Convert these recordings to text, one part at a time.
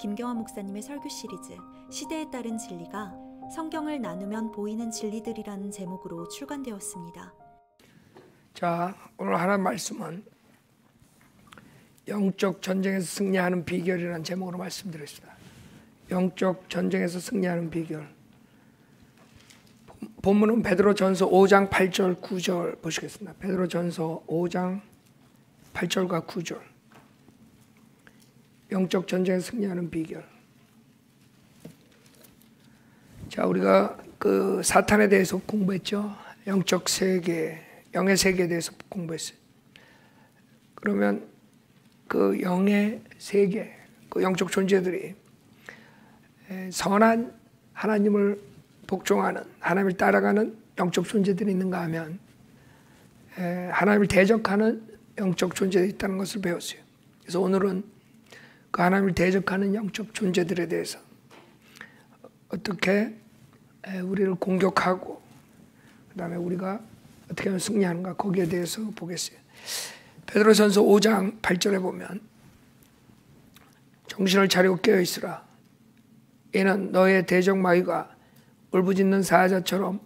김경환 목사님의 설교 시리즈 시대에 따른 진리가 성경을 나누면 보이는 진리들이라는 제목으로 출간되었습니다. 자, 오늘 하나님 말씀은 영적 전쟁에서 승리하는 비결이라는 제목으로 말씀드렸습니다. 영적 전쟁에서 승리하는 비결. 본문은 베드로전서 5장 8절 9절 보시겠습니다. 베드로전서 5장 8절과 9절. 영적 전쟁에서 승리하는 비결. 자, 우리가 그 사탄에 대해서 공부했죠. 영적 세계, 영의 세계에 대해서 공부했어요. 그러면 그 영의 세계, 그 영적 존재들이 선한 하나님을 복종하는, 하나님을 따라가는 영적 존재들이 있는가 하면 하나님을 대적하는 영적 존재들이 있다는 것을 배웠어요. 그래서 오늘은 그 하나님을 대적하는 영적 존재들에 대해서 어떻게 우리를 공격하고 그 다음에 우리가 어떻게 하면 승리하는가, 거기에 대해서 보겠어요. 베드로전서 5장 8절에 보면 정신을 차리고 깨어있으라. 이는 너의 대적 마귀가 울부짖는 사자처럼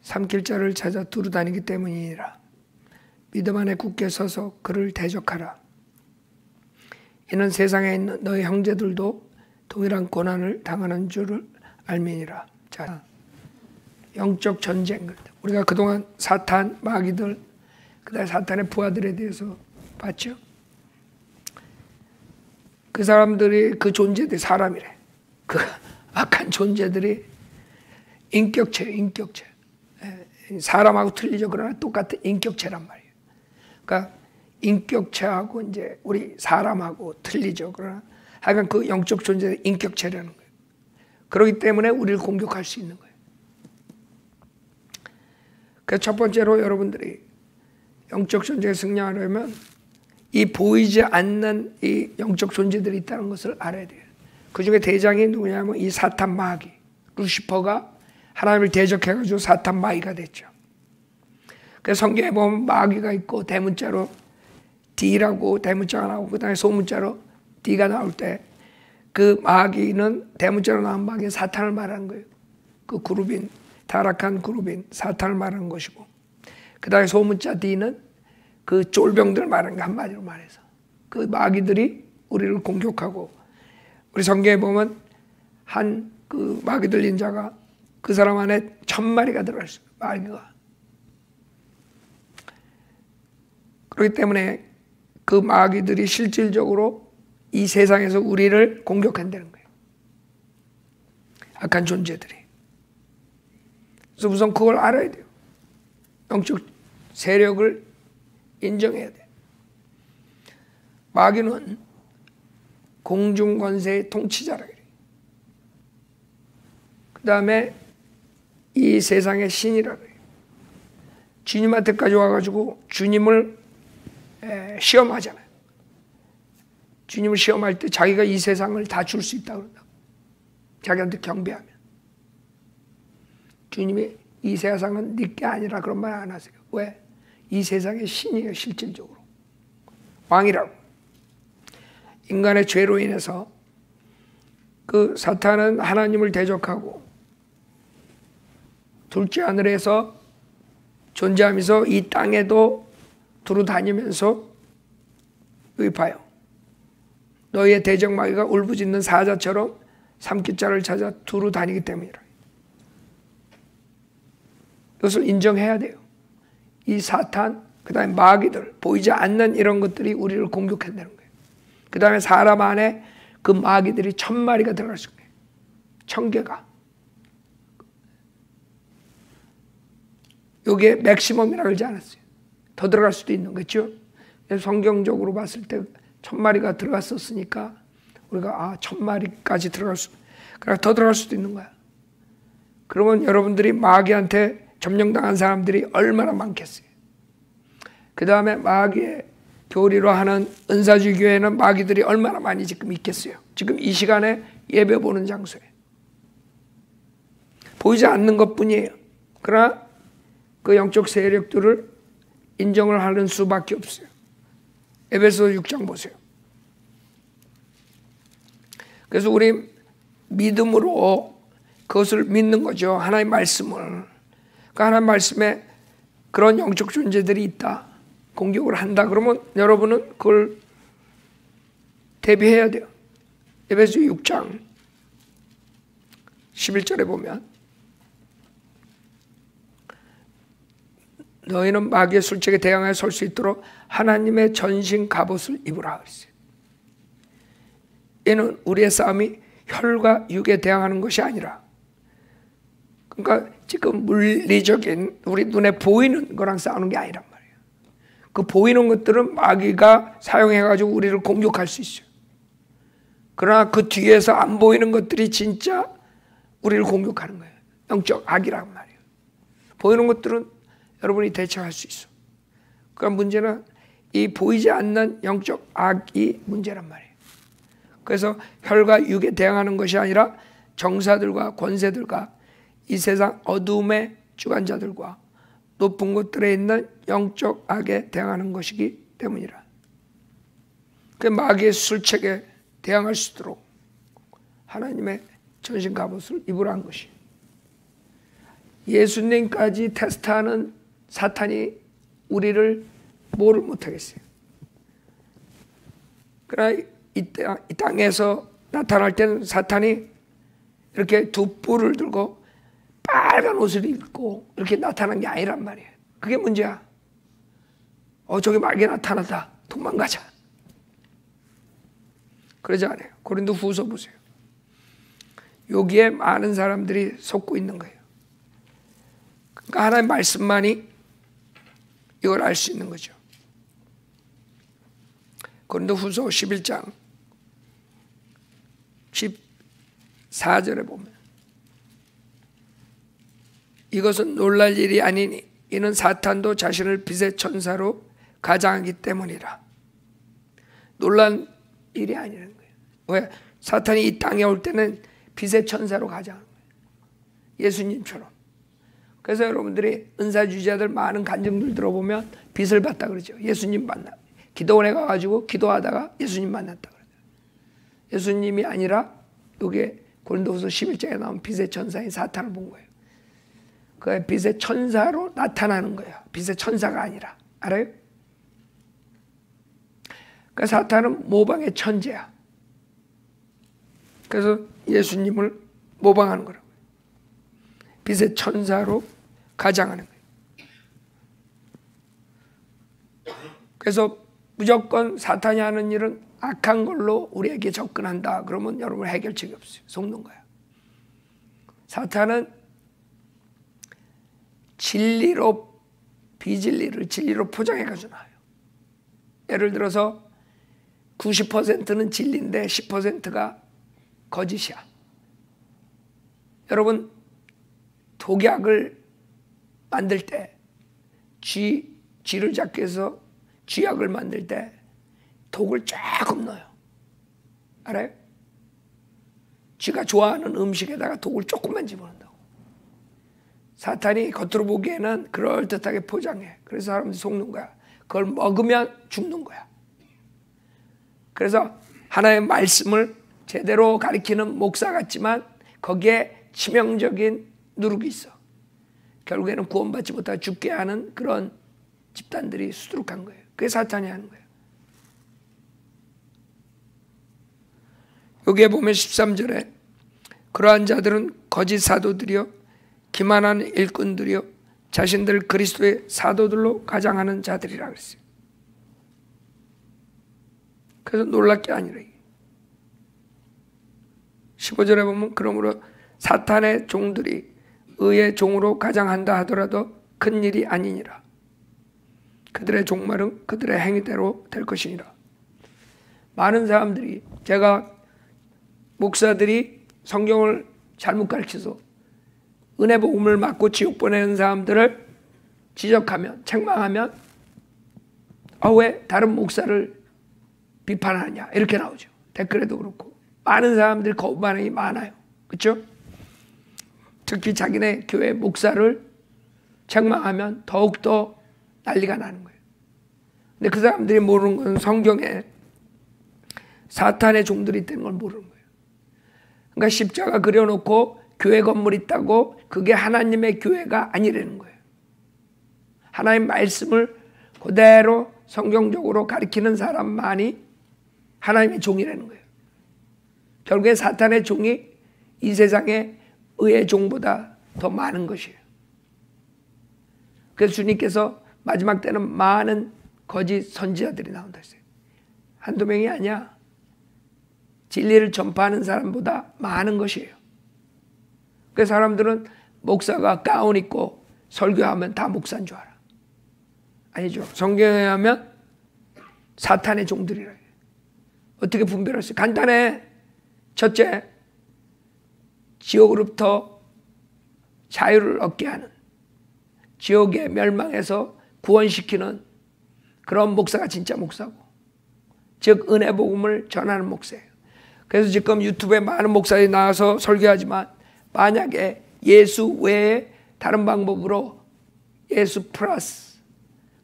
삼킬 자를 찾아 두루다니기 때문이니라. 믿음 안에 굳게 서서 그를 대적하라. 이는 세상에 있는 너의 형제들도 동일한 고난을 당하는 줄을 알미니라. 자, 영적 전쟁. 우리가 그동안 사탄, 마귀들, 그다음에 사탄의 부하들에 대해서 봤죠. 그 사람들이, 그 존재들이 사람이래. 그 악한 존재들이 인격체. 사람하고 틀리죠. 그러나 똑같은 인격체란 말이에요. 그러니까 인격체하고 이제 우리 사람하고 틀리죠. 그러나 하여간 그 영적 존재의 인격체라는 거예요. 그렇기 때문에 우리를 공격할 수 있는 거예요. 그래서 첫 번째로 여러분들이 영적 존재에 승리하려면 이 보이지 않는 이 영적 존재들이 있다는 것을 알아야 돼요. 그 중에 대장이 누구냐면 이 사탄 마귀, 루시퍼가 하나님을 대적해가지고 사탄 마귀가 됐죠. 그래서 성경에 보면 마귀가 있고 대문자로 D라고 대문자가 나오고 그 다음에 소문자로 D가 나올 때 그 마귀는 대문자로 나온 마귀는 사탄을 말하는 거예요. 그 그룹인, 타락한 그룹인 사탄을 말하는 것이고 그 다음에 소문자 D는 그 쫄병들 말하는 거, 한마디로 말해서 그 마귀들이 우리를 공격하고 우리 성경에 보면 한 그 마귀 들린 자가 그 사람 안에 1000마리가 들어갔어요. 마귀가. 그렇기 때문에 그 마귀들이 실질적으로 이 세상에서 우리를 공격한다는 거예요. 악한 존재들이. 그래서 우선 그걸 알아야 돼요. 영적 세력을 인정해야 돼요. 마귀는 공중권세의 통치자라 그래요. 그 다음에 이 세상의 신이라 그래요. 주님한테까지 와가지고 주님을 시험하잖아요. 주님을 시험할 때 자기가 이 세상을 다 줄 수 있다고 그런다고. 자기한테 경배하면. 주님이 이 세상은 네 게 아니라 그런 말 안 하세요. 왜? 이 세상의 신이에요. 실질적으로. 왕이라고. 인간의 죄로 인해서 그 사탄은 하나님을 대적하고 둘째 하늘에서 존재하면서 이 땅에도 두루 다니면서 여기 봐요. 너희의 대적 마귀가 울부짖는 사자처럼 삼킬 자를 찾아 두루 다니기 때문이라. 이것을 인정해야 돼요. 이 사탄, 그 다음에 마귀들, 보이지 않는 이런 것들이 우리를 공격한다는 거예요. 그 다음에 사람 안에 그 마귀들이 1000마리가 들어갈 수 있어요. 1000개가. 이게 맥시멈이라고 그러지 않았어요. 더 들어갈 수도 있는 거죠. 성경적으로 봤을 때 1000마리가 들어갔었으니까 우리가 1000마리까지 들어갈 수, 그러니까 더 들어갈 수도 있는 거야. 그러면 여러분들이 마귀한테 점령당한 사람들이 얼마나 많겠어요. 그 다음에 마귀의 교리로 하는 은사주의 교회는 마귀들이 얼마나 많이 지금 있겠어요. 지금 이 시간에 예배 보는 장소에. 보이지 않는 것뿐이에요. 그러나 그 영적 세력들을 인정을 하는 수밖에 없어요. 에베소 6장 보세요. 그래서 우리 믿음으로 그것을 믿는 거죠. 하나님의 말씀을. 그러니까 하나님의 말씀에 그런 영적 존재들이 있다, 공격을 한다 그러면 여러분은 그걸 대비해야 돼요. 에베소 6장 11절에 보면 너희는 마귀의 술책에 대항하여 설 수 있도록 하나님의 전신 갑옷을 입으라 그랬어요. 이는 우리의 싸움이 혈과 육에 대항하는 것이 아니라, 그러니까 지금 물리적인 우리 눈에 보이는 거랑 싸우는 게 아니란 말이에요. 그 보이는 것들은 마귀가 사용해가지고 우리를 공격할 수 있어요. 그러나 그 뒤에서 안 보이는 것들이 진짜 우리를 공격하는 거예요. 영적 악이란 말이에요. 보이는 것들은 여러분이 대처할 수 있어. 그러니까 문제는 이 보이지 않는 영적 악이 문제란 말이에요. 그래서 혈과 육에 대항하는 것이 아니라 정사들과 권세들과 이 세상 어둠의 주관자들과 높은 곳들에 있는 영적 악에 대항하는 것이기 때문이라. 그 마귀의 술책에 대항할 수 있도록 하나님의 전신 갑옷을 입으라 한 것이. 예수님까지 테스트하는 사탄이 우리를 뭐를 못하겠어요. 그러나 이 땅에서 나타날 때는 사탄이 이렇게 두 뿔을 들고 빨간 옷을 입고 이렇게 나타난 게 아니란 말이에요. 그게 문제야. 저기 마귀 나타났다, 도망가자. 그러지 않아요. 고린도 후서 보세요. 여기에 많은 사람들이 속고 있는 거예요. 그러니까 하나님의 말씀만이 이걸 알 수 있는 거죠. 고린도 후서 11장 14절에 보면 이것은 놀랄 일이 아니니 이는 사탄도 자신을 빛의 천사로 가장하기 때문이라. 놀란 일이 아니라는 거예요. 왜? 사탄이 이 땅에 올 때는 빛의 천사로 가장하는 거예요. 예수님처럼. 그래서 여러분들이 은사주의자들 많은 간증들 들어보면 빛을 봤다 그러죠. 예수님 만나. 기도원에 가가지고 기도하다가 예수님 만났다 그러죠. 예수님이 아니라 여기에 고린도후서 11장에 나온 빛의 천사인 사탄을 본 거예요. 그 빛의 천사로 나타나는 거예요. 빛의 천사가 아니라. 알아요? 그러니까 사탄은 모방의 천재야. 그래서 예수님을 모방하는 거라고요. 빛의 천사로 가장하는 거예요. 그래서 무조건 사탄이 하는 일은 악한 걸로 우리에게 접근한다. 그러면 여러분 해결책이 없어요. 속는 거야. 사탄은 진리로 비진리를 진리로 포장해가지고 나와요. 예를 들어서 90%는 진리인데 10%가 거짓이야. 여러분 독약을 만들 때 쥐를 잡기 위해서 쥐약을 만들 때 독을 조금 넣어요. 알아요? 쥐가 좋아하는 음식에다가 독을 조금만 집어넣는다고. 사탄이 겉으로 보기에는 그럴듯하게 포장해. 그래서 사람들이 속는 거야. 그걸 먹으면 죽는 거야. 그래서 하나의 말씀을 제대로 가리키는 목사 같지만 거기에 치명적인 누룩이 있어. 결국에는 구원받지 못하고 죽게 하는 그런 집단들이 수두룩한 거예요. 그게 사탄이 하는 거예요. 여기에 보면 13절에 그러한 자들은 거짓 사도들이요 기만한 일꾼들이요 자신들 그리스도의 사도들로 가장하는 자들이라 그랬어요. 그래서 놀랄 게 아니라 15절에 보면 그러므로 사탄의 종들이 의의 종으로 가장한다 하더라도 큰 일이 아니니라. 그들의 종말은 그들의 행위대로 될 것이니라. 많은 사람들이 제가 목사들이 성경을 잘못 가르쳐서 은혜 복음을 맞고 지옥 보내는 사람들을 지적하면 책망하면 왜 다른 목사를 비판하냐 이렇게 나오죠. 댓글에도 그렇고 많은 사람들이 거부 반응이 많아요. 그렇죠? 특히 자기네 교회 목사를 책망하면 더욱더 난리가 나는 거예요. 근데 그 사람들이 모르는 건 성경에 사탄의 종들이 있다는 걸 모르는 거예요. 그러니까 십자가 그려놓고 교회 건물 있다고 그게 하나님의 교회가 아니라는 거예요. 하나님 말씀을 그대로 성경적으로 가리키는 사람만이 하나님의 종이라는 거예요. 결국에 사탄의 종이 이 세상에 의의 종보다 더 많은 것이에요. 그래서 주님께서 마지막 때는 많은 거짓 선지자들이 나온다 했어요. 한두 명이 아니야. 진리를 전파하는 사람보다 많은 것이에요. 그래서 사람들은 목사가 가운 입고 설교하면 다 목사인 줄 알아. 아니죠. 성경에 하면 사탄의 종들이라 해요. 어떻게 분별할 수 있어요? 간단해. 첫째, 지옥으로부터 자유를 얻게 하는, 지옥의 멸망에서 구원시키는 그런 목사가 진짜 목사고, 즉 은혜 복음을 전하는 목사예요. 그래서 지금 유튜브에 많은 목사들이 나와서 설교하지만 만약에 예수 외에 다른 방법으로 예수 플러스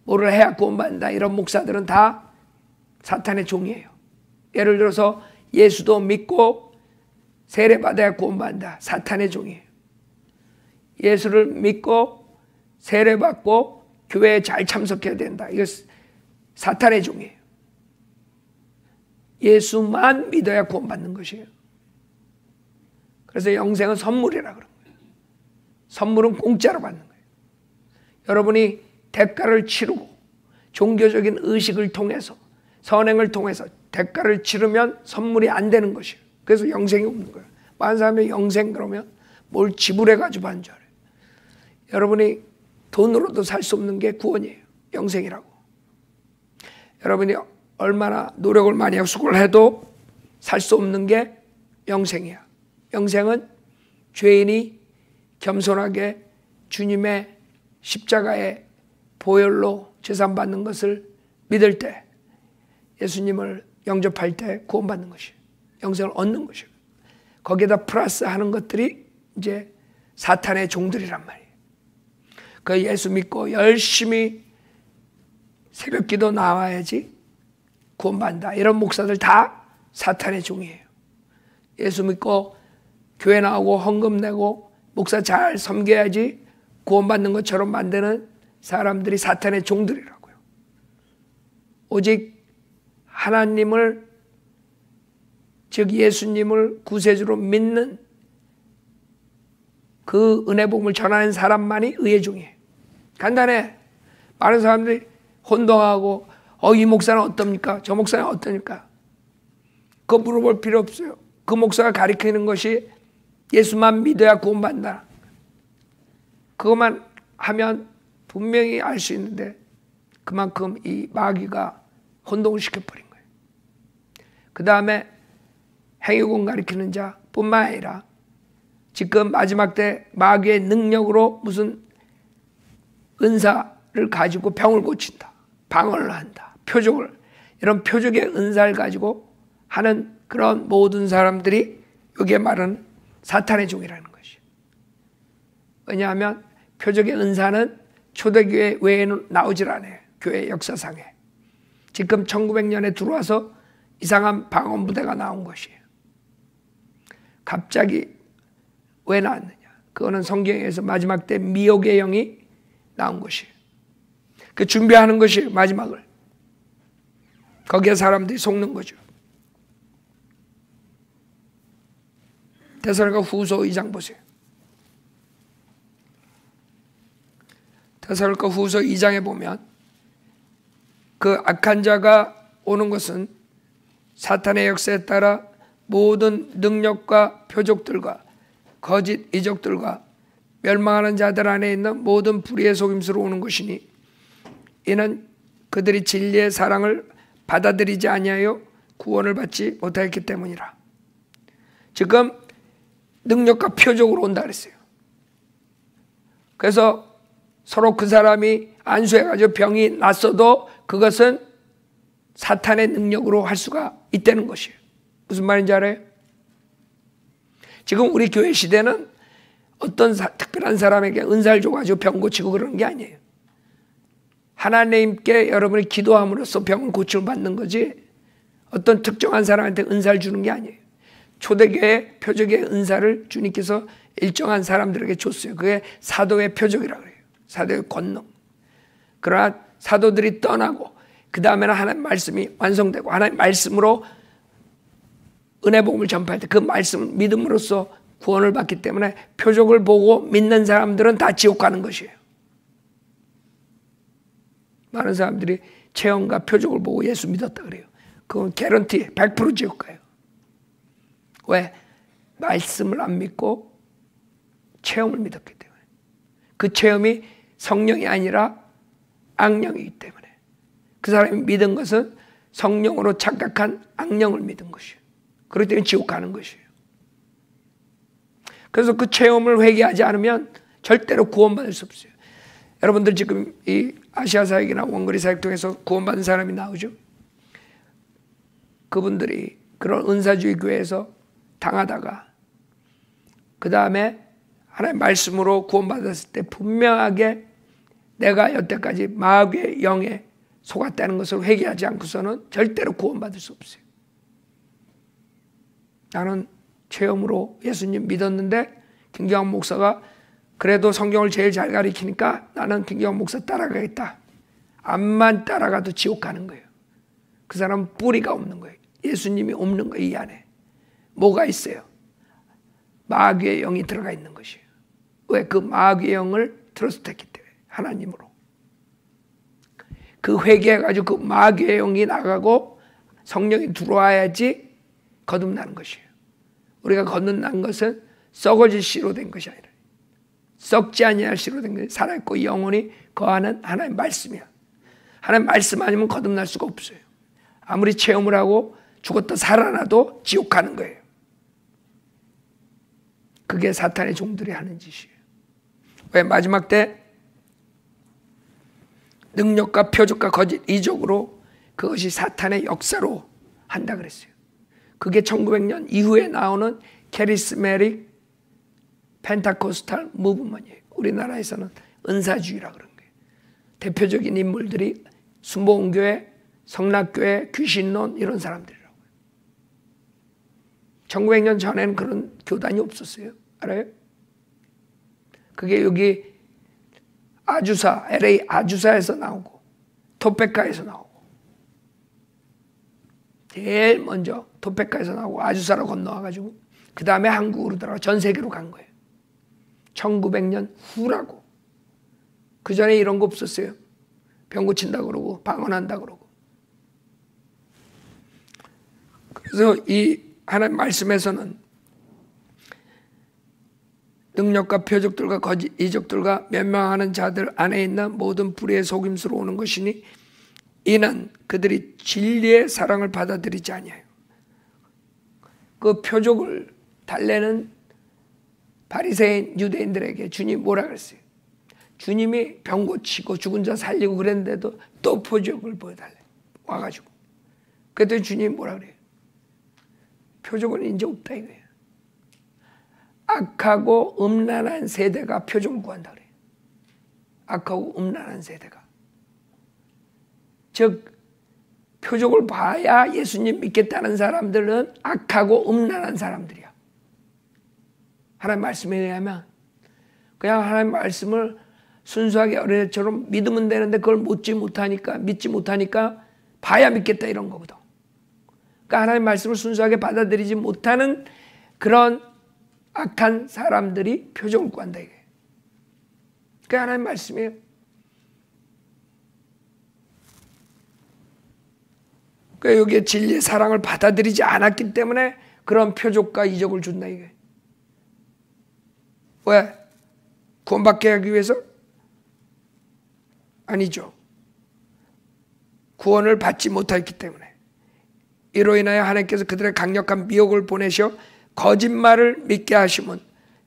뭐를 해야 구원받는다 이런 목사들은 다 사탄의 종이에요. 예를 들어서 예수도 믿고 세례받아야 구원받는다. 사탄의 종이에요. 예수를 믿고 세례받고 교회에 잘 참석해야 된다. 이거 사탄의 종이에요. 예수만 믿어야 구원받는 것이에요. 그래서 영생은 선물이라 그런 거예요. 선물은 공짜로 받는 거예요. 여러분이 대가를 치르고 종교적인 의식을 통해서 선행을 통해서 대가를 치르면 선물이 안 되는 것이에요. 그래서 영생이 없는 거예요. 많은 사람이 영생 그러면 뭘 지불해가지고 받는 줄 알아요. 여러분이 돈으로도 살 수 없는 게 구원이에요. 영생이라고. 여러분이 얼마나 노력을 많이 하고 수고를 해도 살 수 없는 게 영생이야. 영생은 죄인이 겸손하게 주님의 십자가의 보혈로 제산받는 것을 믿을 때, 예수님을 영접할 때 구원받는 것이에요. 영생을 얻는 것이에요. 거기에다 플러스 하는 것들이 이제 사탄의 종들이란 말이에요. 그 예수 믿고 열심히 새벽기도 나와야지 구원받는다. 이런 목사들 다 사탄의 종이에요. 예수 믿고 교회 나오고 헌금 내고 목사 잘 섬겨야지 구원받는 것처럼 만드는 사람들이 사탄의 종들이라고요. 오직 하나님을, 즉 예수님을 구세주로 믿는 그 은혜 복음을 전하는 사람만이 의의 종이에요. 간단해. 많은 사람들이 혼동하고 이 목사는 어떻습니까? 저 목사는 어떻습니까? 그거 물어볼 필요 없어요. 그 목사가 가리키는 것이 예수만 믿어야 구원받는다. 그것만 하면 분명히 알 수 있는데 그만큼 이 마귀가 혼동을 시켜버린 거예요. 그 다음에 행위공 가리키는 자뿐만 아니라 지금 마지막 때 마귀의 능력으로 무슨 은사를 가지고 병을 고친다, 방언을 한다, 표적을, 이런 표적의 은사를 가지고 하는 그런 모든 사람들이 여기에 말하는 사탄의 종이라는 것이에요. 왜냐하면 표적의 은사는 초대교회 외에는 나오질 않아요. 교회 역사상에. 지금 1900년에 들어와서 이상한 방언 부대가 나온 것이에요. 갑자기 왜 나왔느냐? 그거는 성경에서 마지막 때 미혹의 영이 나온 것이에요. 그 준비하는 것이 마지막을. 거기에 사람들이 속는 거죠. 데살로니가 후서 2장 보세요. 데살로니가 후서 2장에 보면 그 악한 자가 오는 것은 사탄의 역사에 따라 모든 능력과 표적들과 거짓 이적들과 멸망하는 자들 안에 있는 모든 불의의 속임수로 오는 것이니 이는 그들이 진리의 사랑을 받아들이지 아니하여 구원을 받지 못하였기 때문이라. 지금 능력과 표적으로 온다 그랬어요. 그래서 서로 그 사람이 안수해가지고 병이 났어도 그것은 사탄의 능력으로 할 수가 있다는 것이에요. 무슨 말인지 알아요? 지금 우리 교회 시대는 어떤 특별한 사람에게 은사를 줘가지고 병 고치고 그러는 게 아니에요. 하나님께 여러분이 기도함으로써 병을 고침을 받는 거지 어떤 특정한 사람한테 은사를 주는 게 아니에요. 초대교회 표적의 은사를 주님께서 일정한 사람들에게 줬어요. 그게 사도의 표적이라고 그래요. 사도의 권능. 그러나 사도들이 떠나고 그 다음에는 하나님 말씀이 완성되고 하나님 말씀으로 은혜 복음을 전파할 때 그 말씀을 믿음으로써 구원을 받기 때문에 표적을 보고 믿는 사람들은 다 지옥 가는 것이에요. 많은 사람들이 체험과 표적을 보고 예수 믿었다 그래요. 그건 개런티 100% 지옥 가요. 왜? 말씀을 안 믿고 체험을 믿었기 때문에. 그 체험이 성령이 아니라 악령이기 때문에. 그 사람이 믿은 것은 성령으로 착각한 악령을 믿은 것이에요. 그렇기 때문에 지옥 가는 것이에요. 그래서 그 체험을 회개하지 않으면 절대로 구원받을 수 없어요. 여러분들 지금 이 아시아 사역이나 원거리 사역 통해서 구원받은 사람이 나오죠. 그분들이 그런 은사주의 교회에서 당하다가 그 다음에 하나님 말씀으로 구원받았을 때 분명하게 내가 여태까지 마귀의 영에 속았다는 것을 회개하지 않고서는 절대로 구원받을 수 없어요. 나는 체험으로 예수님 믿었는데 김경환 목사가 그래도 성경을 제일 잘 가르치니까 나는 김경환 목사 따라가겠다. 암만 따라가도 지옥 가는 거예요. 그 사람은 뿌리가 없는 거예요. 예수님이 없는 거예요. 이 안에. 뭐가 있어요? 마귀의 영이 들어가 있는 것이에요. 왜? 그 마귀의 영을 트러스트했기 때문에. 하나님으로. 그 회개해가지고 그 마귀의 영이 나가고 성령이 들어와야지 거듭나는 것이에요. 우리가 거듭난 것은 썩어질 씨로 된 것이 아니라 썩지 아니할 씨로 된 것이 살아있고 영원히 거하는 하나님의 말씀이야. 하나님 말씀 아니면 거듭날 수가 없어요. 아무리 체험을 하고 죽었다 살아나도 지옥 가는 거예요. 그게 사탄의 종들이 하는 짓이에요. 왜? 마지막 때 능력과 표적과 거짓 이적으로 그것이 사탄의 역사로 한다 그랬어요. 그게 1900년 이후에 나오는 캐리스메릭 펜타코스탈 무브먼이에요. 우리나라에서는 은사주의라 그런 거예요. 대표적인 인물들이 순복음교회, 성락교회, 귀신론 이런 사람들이라고요. 1900년 전에는 그런 교단이 없었어요. 알아요? 그게 여기 아주사, LA 아주사에서 나오고 토페카에서 나오고 제일 먼저 토페카에서 나오고 아주사로 건너와가지고 그 다음에 한국으로 들어가 전 세계로 간 거예요. 1900년 후라고. 그 전에 이런 거 없었어요. 병 고친다 그러고 방언한다 그러고. 그래서 이 하나님 말씀에서는 능력과 표적들과 거짓 이적들과 멸망하는 자들 안에 있는 모든 불의의 속임수로 오는 것이니 이는 그들이 진리의 사랑을 받아들이지 아니하여. 그 표적을 달래는 바리새인 유대인들에게 주님 뭐라 그랬어요? 주님이 병 고치고 죽은 자 살리고 그랬는데도 또 표적을 보여달래. 와가지고. 그랬더니 주님 뭐라 그래요? 표적은 이제 없다 이거예요. 악하고 음란한 세대가 표적을 구한다 그래요. 악하고 음란한 세대가. 즉 표적을 봐야 예수님 믿겠다는 사람들은 악하고 음란한 사람들이야. 하나님 말씀에 의하면 그냥 하나님 말씀을 순수하게 어린애처럼 믿으면 되는데 그걸 믿지 못하니까 봐야 믿겠다 이런 거거든. 그러니까 하나님 말씀을 순수하게 받아들이지 못하는 그런 악한 사람들이 표적을 구한다 이게. 그게 하나님 말씀이에요. 그러니까 여기에 진리의 사랑을 받아들이지 않았기 때문에 그런 표적과 이적을 준다 이게. 왜? 구원받게 하기 위해서? 아니죠. 구원을 받지 못했기 때문에. 이로 인하여 하나님께서 그들의 강력한 미혹을 보내셔 거짓말을 믿게 하시면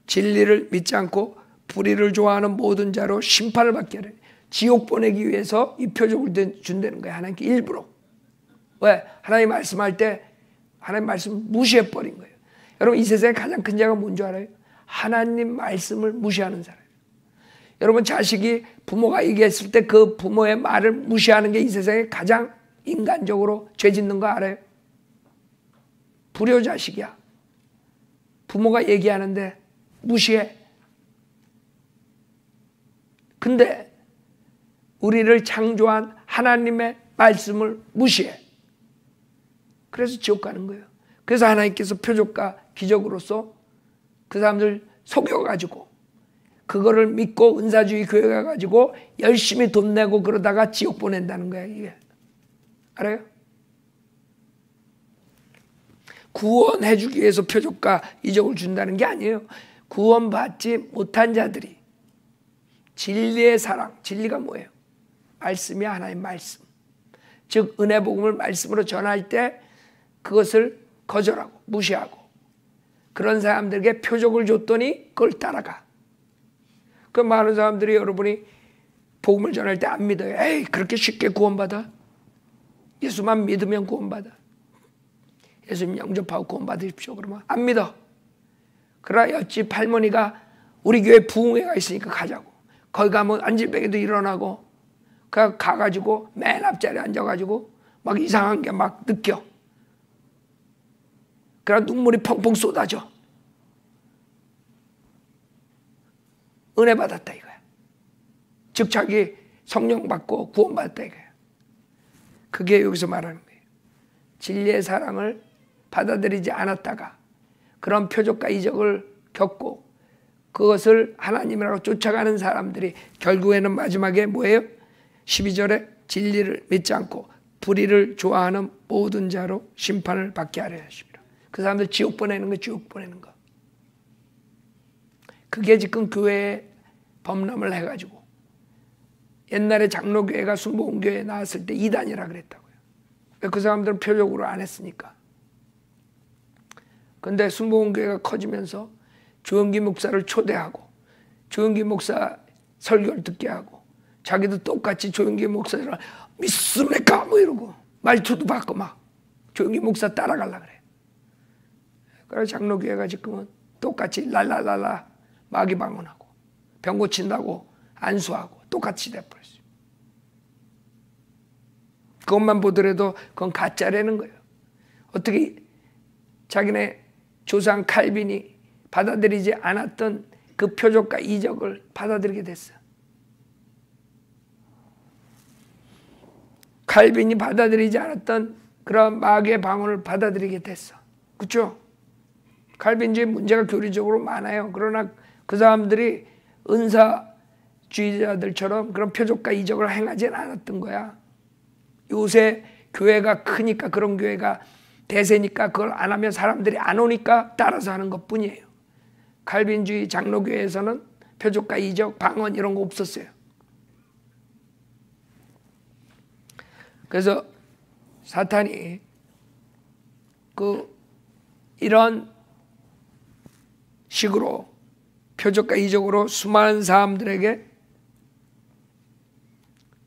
진리를 믿지 않고 불의를 좋아하는 모든 자로 심판을 받게 하려. 지옥 보내기 위해서 이 표적을 준다는 거예요. 하나님께 일부러. 왜? 하나님 말씀할 때 하나님 말씀을 무시해버린 거예요. 여러분 이 세상에 가장 큰 죄가 뭔지 알아요? 하나님 말씀을 무시하는 사람. 여러분 자식이 부모가 얘기했을 때 그 부모의 말을 무시하는 게 이 세상에 가장 인간적으로 죄 짓는 거 알아요? 불효자식이야. 부모가 얘기하는데 무시해. 근데 우리를 창조한 하나님의 말씀을 무시해. 그래서 지옥 가는 거예요. 그래서 하나님께서 표적과 기적으로서 그 사람들 속여가지고 그거를 믿고 은사주의 교회 가가지고 열심히 돈 내고 그러다가 지옥 보낸다는 거야. 이게 알아요? 구원해주기 위해서 표적과 이적을 준다는 게 아니에요. 구원받지 못한 자들이 진리의 사랑, 진리가 뭐예요? 말씀이 하나님 말씀. 즉 은혜 복음을 말씀으로 전할 때 그것을 거절하고 무시하고 그런 사람들에게 표적을 줬더니 그걸 따라가. 그 많은 사람들이 여러분이 복음을 전할 때 안 믿어요. 에이, 그렇게 쉽게 구원받아? 예수만 믿으면 구원받아. 예수님 영접하고 구원받으십시오. 그러면 안 믿어. 그러나 옆집 할머니가 우리 교회 부흥회가 있으니까 가자고. 거기 가면 안질병에도 일어나고 가가지고 맨 앞자리에 앉아가지고 막 이상한 게 막 느껴. 그러나 눈물이 펑펑 쏟아져. 은혜 받았다 이거야. 즉 자기 성령 받고 구원받았다 이거야. 그게 여기서 말하는 거예요. 진리의 사랑을 받아들이지 않았다가 그런 표적과 이적을 겪고 그것을 하나님이라고 쫓아가는 사람들이 결국에는 마지막에 뭐예요? 12절에 진리를 믿지 않고 불의를 좋아하는 모든 자로 심판을 받게 하려 하십니다. 그 사람들 지옥 보내는 거, 지옥 보내는 거. 그게 지금 교회에 범람을 해가지고 옛날에 장로교회가 순복음교회에 나왔을 때 이단이라 그랬다고요. 그 사람들은 표적으로 안 했으니까. 근데 순복음교회가 커지면서 조영기 목사를 초대하고 조영기 목사 설교를 듣게 하고 자기도 똑같이 조영기 목사를 믿습니까? 뭐 이러고 말투도 바꿔 막 조영기 목사 따라가려고 그래. 그래서 장로교회가 지금은 똑같이 랄랄랄라 마귀 방언하고 병 고친다고 안수하고 똑같이 돼버렸어요. 그것만 보더라도 그건 가짜라는 거예요. 어떻게 자기네 조상 칼빈이 받아들이지 않았던 그 표적과 이적을 받아들이게 됐어. 칼빈이 받아들이지 않았던 그런 마귀의 방언을 받아들이게 됐어. 그렇죠? 칼빈주의 문제가 교리적으로 많아요. 그러나 그 사람들이 은사주의자들처럼 그런 표적과 이적을 행하지 않았던 거야. 요새 교회가 크니까 그런 교회가 대세니까 그걸 안 하면 사람들이 안 오니까 따라서 하는 것뿐이에요. 칼빈주의 장로교회에서는 표적과 이적, 방언 이런 거 없었어요. 그래서 사탄이 이런 식으로 표적과 이적으로 수많은 사람들에게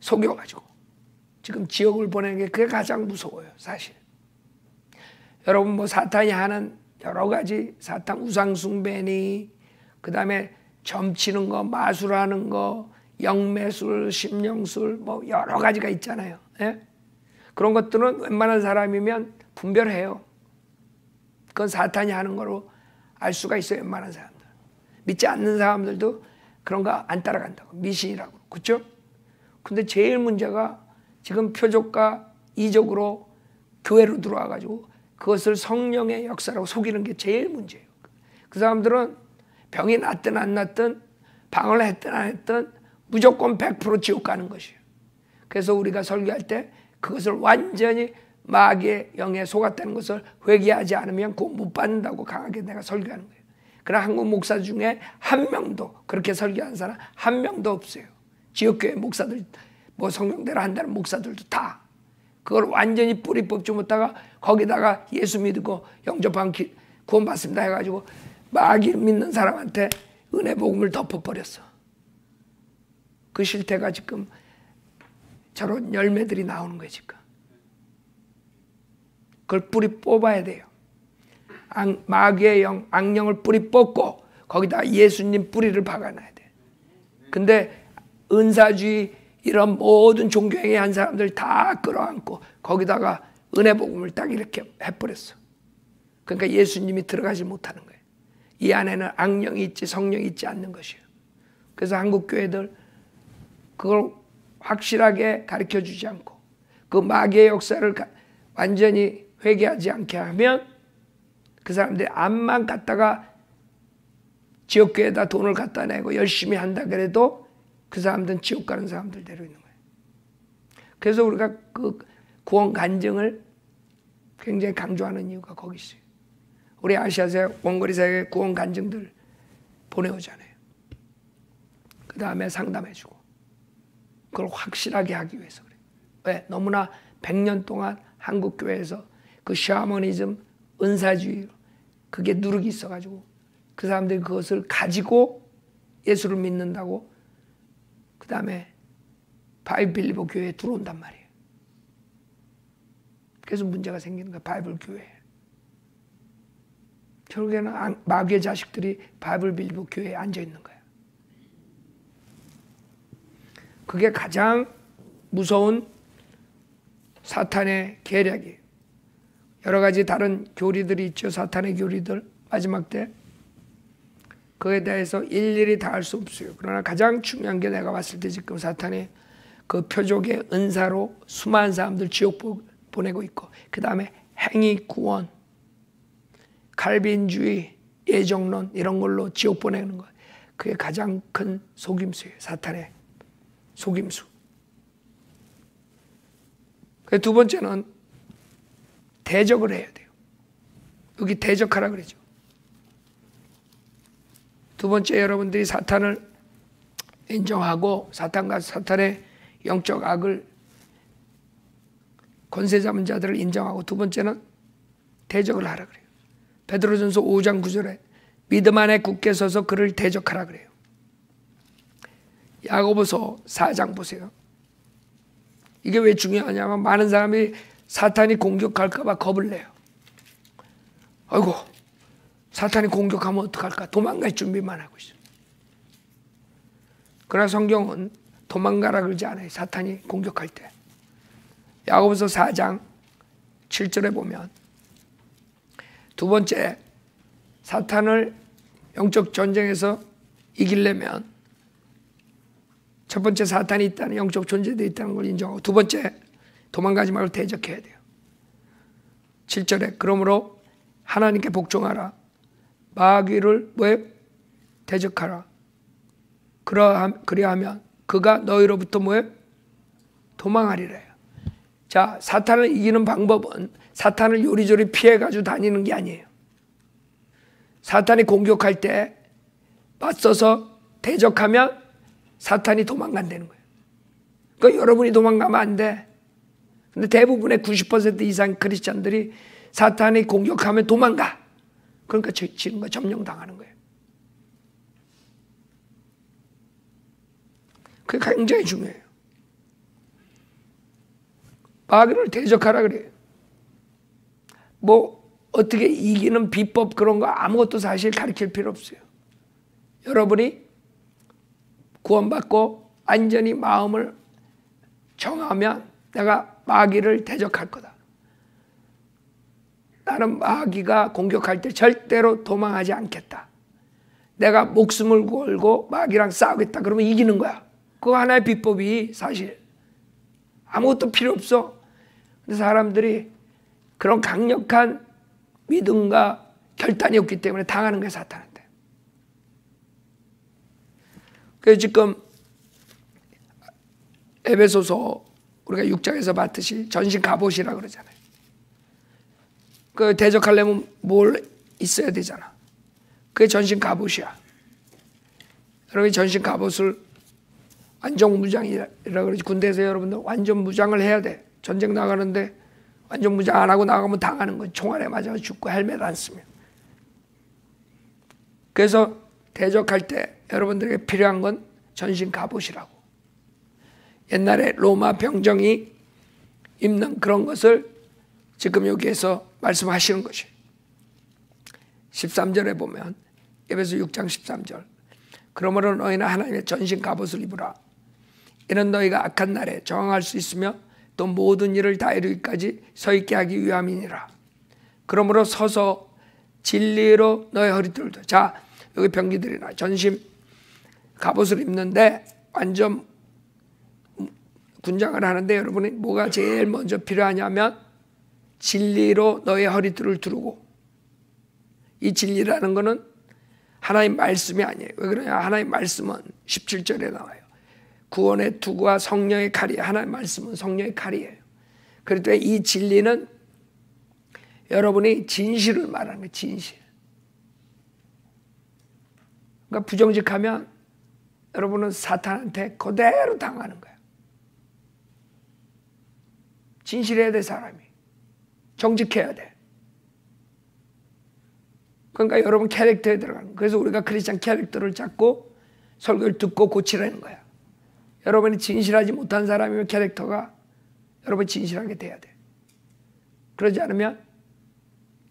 속여가지고 지금 지옥을 보내는 게 그게 가장 무서워요, 사실. 여러분 뭐 사탄이 하는 여러 가지 사탄 우상숭배니 그 다음에 점치는 거, 마술하는 거, 영매술, 심령술 뭐 여러 가지가 있잖아요. 예? 그런 것들은 웬만한 사람이면 분별해요. 그건 사탄이 하는 거로 알 수가 있어요, 웬만한 사람들. 믿지 않는 사람들도 그런 거 안 따라간다고, 미신이라고. 그렇죠? 근데 제일 문제가 지금 표적과 이적으로 교회로 들어와가지고 그것을 성령의 역사라고 속이는 게 제일 문제예요. 그 사람들은 병이 낫든 안 낫든 방언을 했든 안 했든 무조건 100% 지옥 가는 것이에요. 그래서 우리가 설교할 때 그것을 완전히 마귀의 영에 속았다는 것을 회개하지 않으면 구원 못 받는다고 강하게 내가 설교하는 거예요. 그러나 한국 목사 중에 한 명도 그렇게 설교한 사람 한 명도 없어요. 지역교회 목사들 뭐 성령대로 한다는 목사들도 다 그걸 완전히 뿌리 뽑지 못하가 거기다가 예수 믿고 영접한 구원 받습니다 해가지고 마귀 믿는 사람한테 은혜 복음을 덮어버렸어. 그 실태가 지금 저런 열매들이 나오는 거예요 지금. 그걸 뿌리 뽑아야 돼요. 마귀의 영, 악령을 뿌리 뽑고 거기다 예수님 뿌리를 박아놔야 돼. 근데 은사주의 이런 모든 종교행위 한 사람들 다 끌어안고 거기다가 은혜 복음을 딱 이렇게 해버렸어. 그러니까 예수님이 들어가지 못하는 거예요. 이 안에는 악령이 있지 성령이 있지 않는 것이에요. 그래서 한국 교회들 그걸 확실하게 가르쳐 주지 않고 그 마귀의 역사를 완전히 회개하지 않게 하면 그 사람들이 암만 갖다가 지역교회에다 돈을 갖다 내고 열심히 한다 그래도 그 사람들은 지옥 가는 사람들 되고 있는 거예요. 그래서 우리가 그 구원 간증을 굉장히 강조하는 이유가 거기 있어요. 우리 아시아세 원거리 사역에 구원 간증들 보내오잖아요. 그 다음에 상담해주고 그걸 확실하게 하기 위해서 그래요. 왜? 너무나 100년 동안 한국 교회에서 그 샤머니즘 은사주의 그게 누룩이 있어가지고 그 사람들이 그것을 가지고 예수를 믿는다고 그 다음에 바이블 빌리버 교회에 들어온단 말이에요. 그래서 문제가 생기는 거예요. 바이블 교회에. 결국에는 마귀의 자식들이 바이블 빌리버 교회에 앉아있는 거예요. 그게 가장 무서운 사탄의 계략이에요. 여러 가지 다른 교리들이 있죠. 사탄의 교리들. 마지막 때. 그에 대해서 일일이 다 할 수 없어요. 그러나 가장 중요한 게 내가 봤을 때 지금 사탄의 그 표적의 은사로 수많은 사람들 지옥 보내고 있고 그 다음에 행위 구원, 칼빈주의, 예정론 이런 걸로 지옥 보내는 거. 그게 가장 큰 속임수예요. 사탄의 속임수. 두 번째는 대적을 해야 돼요. 여기 대적하라 그러죠. 두 번째 여러분들이 사탄을 인정하고 사탄과 사탄의 영적 악을 권세 잡은 자들을 인정하고 두 번째는 대적을 하라 그래요. 베드로전서 5장 9절에 믿음 안에 굳게 서서 그를 대적하라 그래요. 야고보서 4장 보세요. 이게 왜 중요하냐면 많은 사람이 사탄이 공격할까 봐 겁을 내요. 아이고 사탄이 공격하면 어떡할까 도망갈 준비만 하고 있어요. 그러나 성경은 도망가라 그러지 않아요. 사탄이 공격할 때. 야고보서 4장 7절에 보면 두 번째 사탄을 영적 전쟁에서 이기려면 첫 번째 사탄이 있다는 영적 존재도 있다는 걸 인정하고 두 번째 도망가지 말고 대적해야 돼요. 7절에 그러므로 하나님께 복종하라. 마귀를 왜 대적하라. 그리하면 그가 너희로부터 뭐에 도망하리래요. 자, 사탄을 이기는 방법은 사탄을 요리조리 피해가지고 다니는 게 아니에요. 사탄이 공격할 때 맞서서 대적하면 사탄이 도망간다는 거예요. 그러니까 여러분이 도망가면 안 돼. 근데 대부분의 90% 이상 크리스찬들이 사탄이 공격하면 도망가. 그러니까 지는 거 점령당하는 거예요. 그게 굉장히 중요해요. 마귀를 대적하라 그래요. 뭐 어떻게 이기는 비법 그런 거 아무것도 사실 가르칠 필요 없어요. 여러분이 구원받고 완전히 마음을 정하면 내가 마귀를 대적할 거다. 나는 마귀가 공격할 때 절대로 도망하지 않겠다. 내가 목숨을 걸고 마귀랑 싸우겠다. 그러면 이기는 거야. 그거 하나의 비법이 사실 아무것도 필요 없어. 근데 사람들이 그런 강력한 믿음과 결단이 없기 때문에 당하는 거야, 사탄한테. 그래서 지금 에베소서 우리가 6장에서 봤듯이 전신 갑옷이라 그러잖아요. 그 대적하려면 뭘 있어야 되잖아. 그게 전신 갑옷이야. 여러분이 전신 갑옷을 완전 무장이라 그러지. 군대에서 여러분들 완전 무장을 해야 돼. 전쟁 나가는데 완전 무장 안 하고 나가면 당하는 거지. 총알에 맞아서 죽고 헬멧 안 쓰면. 그래서 대적할 때 여러분들에게 필요한 건 전신 갑옷이라고. 옛날에 로마 병정이 입는 그런 것을 지금 여기에서 말씀하시는 것이 13절에 보면 에베소 6장 13절 그러므로 너희는 하나님의 전신 갑옷을 입으라. 이는 너희가 악한 날에 저항할 수 있으며 또 모든 일을 다 이루기까지 서 있게 하기 위함이니라. 그러므로 서서 진리로 너의 허리띠를 두. 자, 여기 병기들이나 전심 갑옷을 입는데 완전 군장을 하는데 여러분이 뭐가 제일 먼저 필요하냐면 진리로 너의 허리띠를 두르고, 이 진리라는 거는 하나님 말씀이 아니에요. 왜 그러냐? 하나님 말씀은 17절에 나와요. 구원의 투구와 성령의 칼이, 하나님 말씀은 성령의 칼이에요. 그럴 때 이 진리는 여러분이 진실을 말하는 거예요. 진실. 그러니까 부정직하면 여러분은 사탄한테 그대로 당하는 거예요. 진실해야 돼, 사람이. 정직해야 돼. 그러니까 여러분 캐릭터에 들어가는 거예요. 그래서 우리가 크리스찬 캐릭터를 잡고 설교를 듣고 고치라는 거야. 여러분이 진실하지 못한 사람이면 캐릭터가 여러분 진실하게 돼야 돼. 그러지 않으면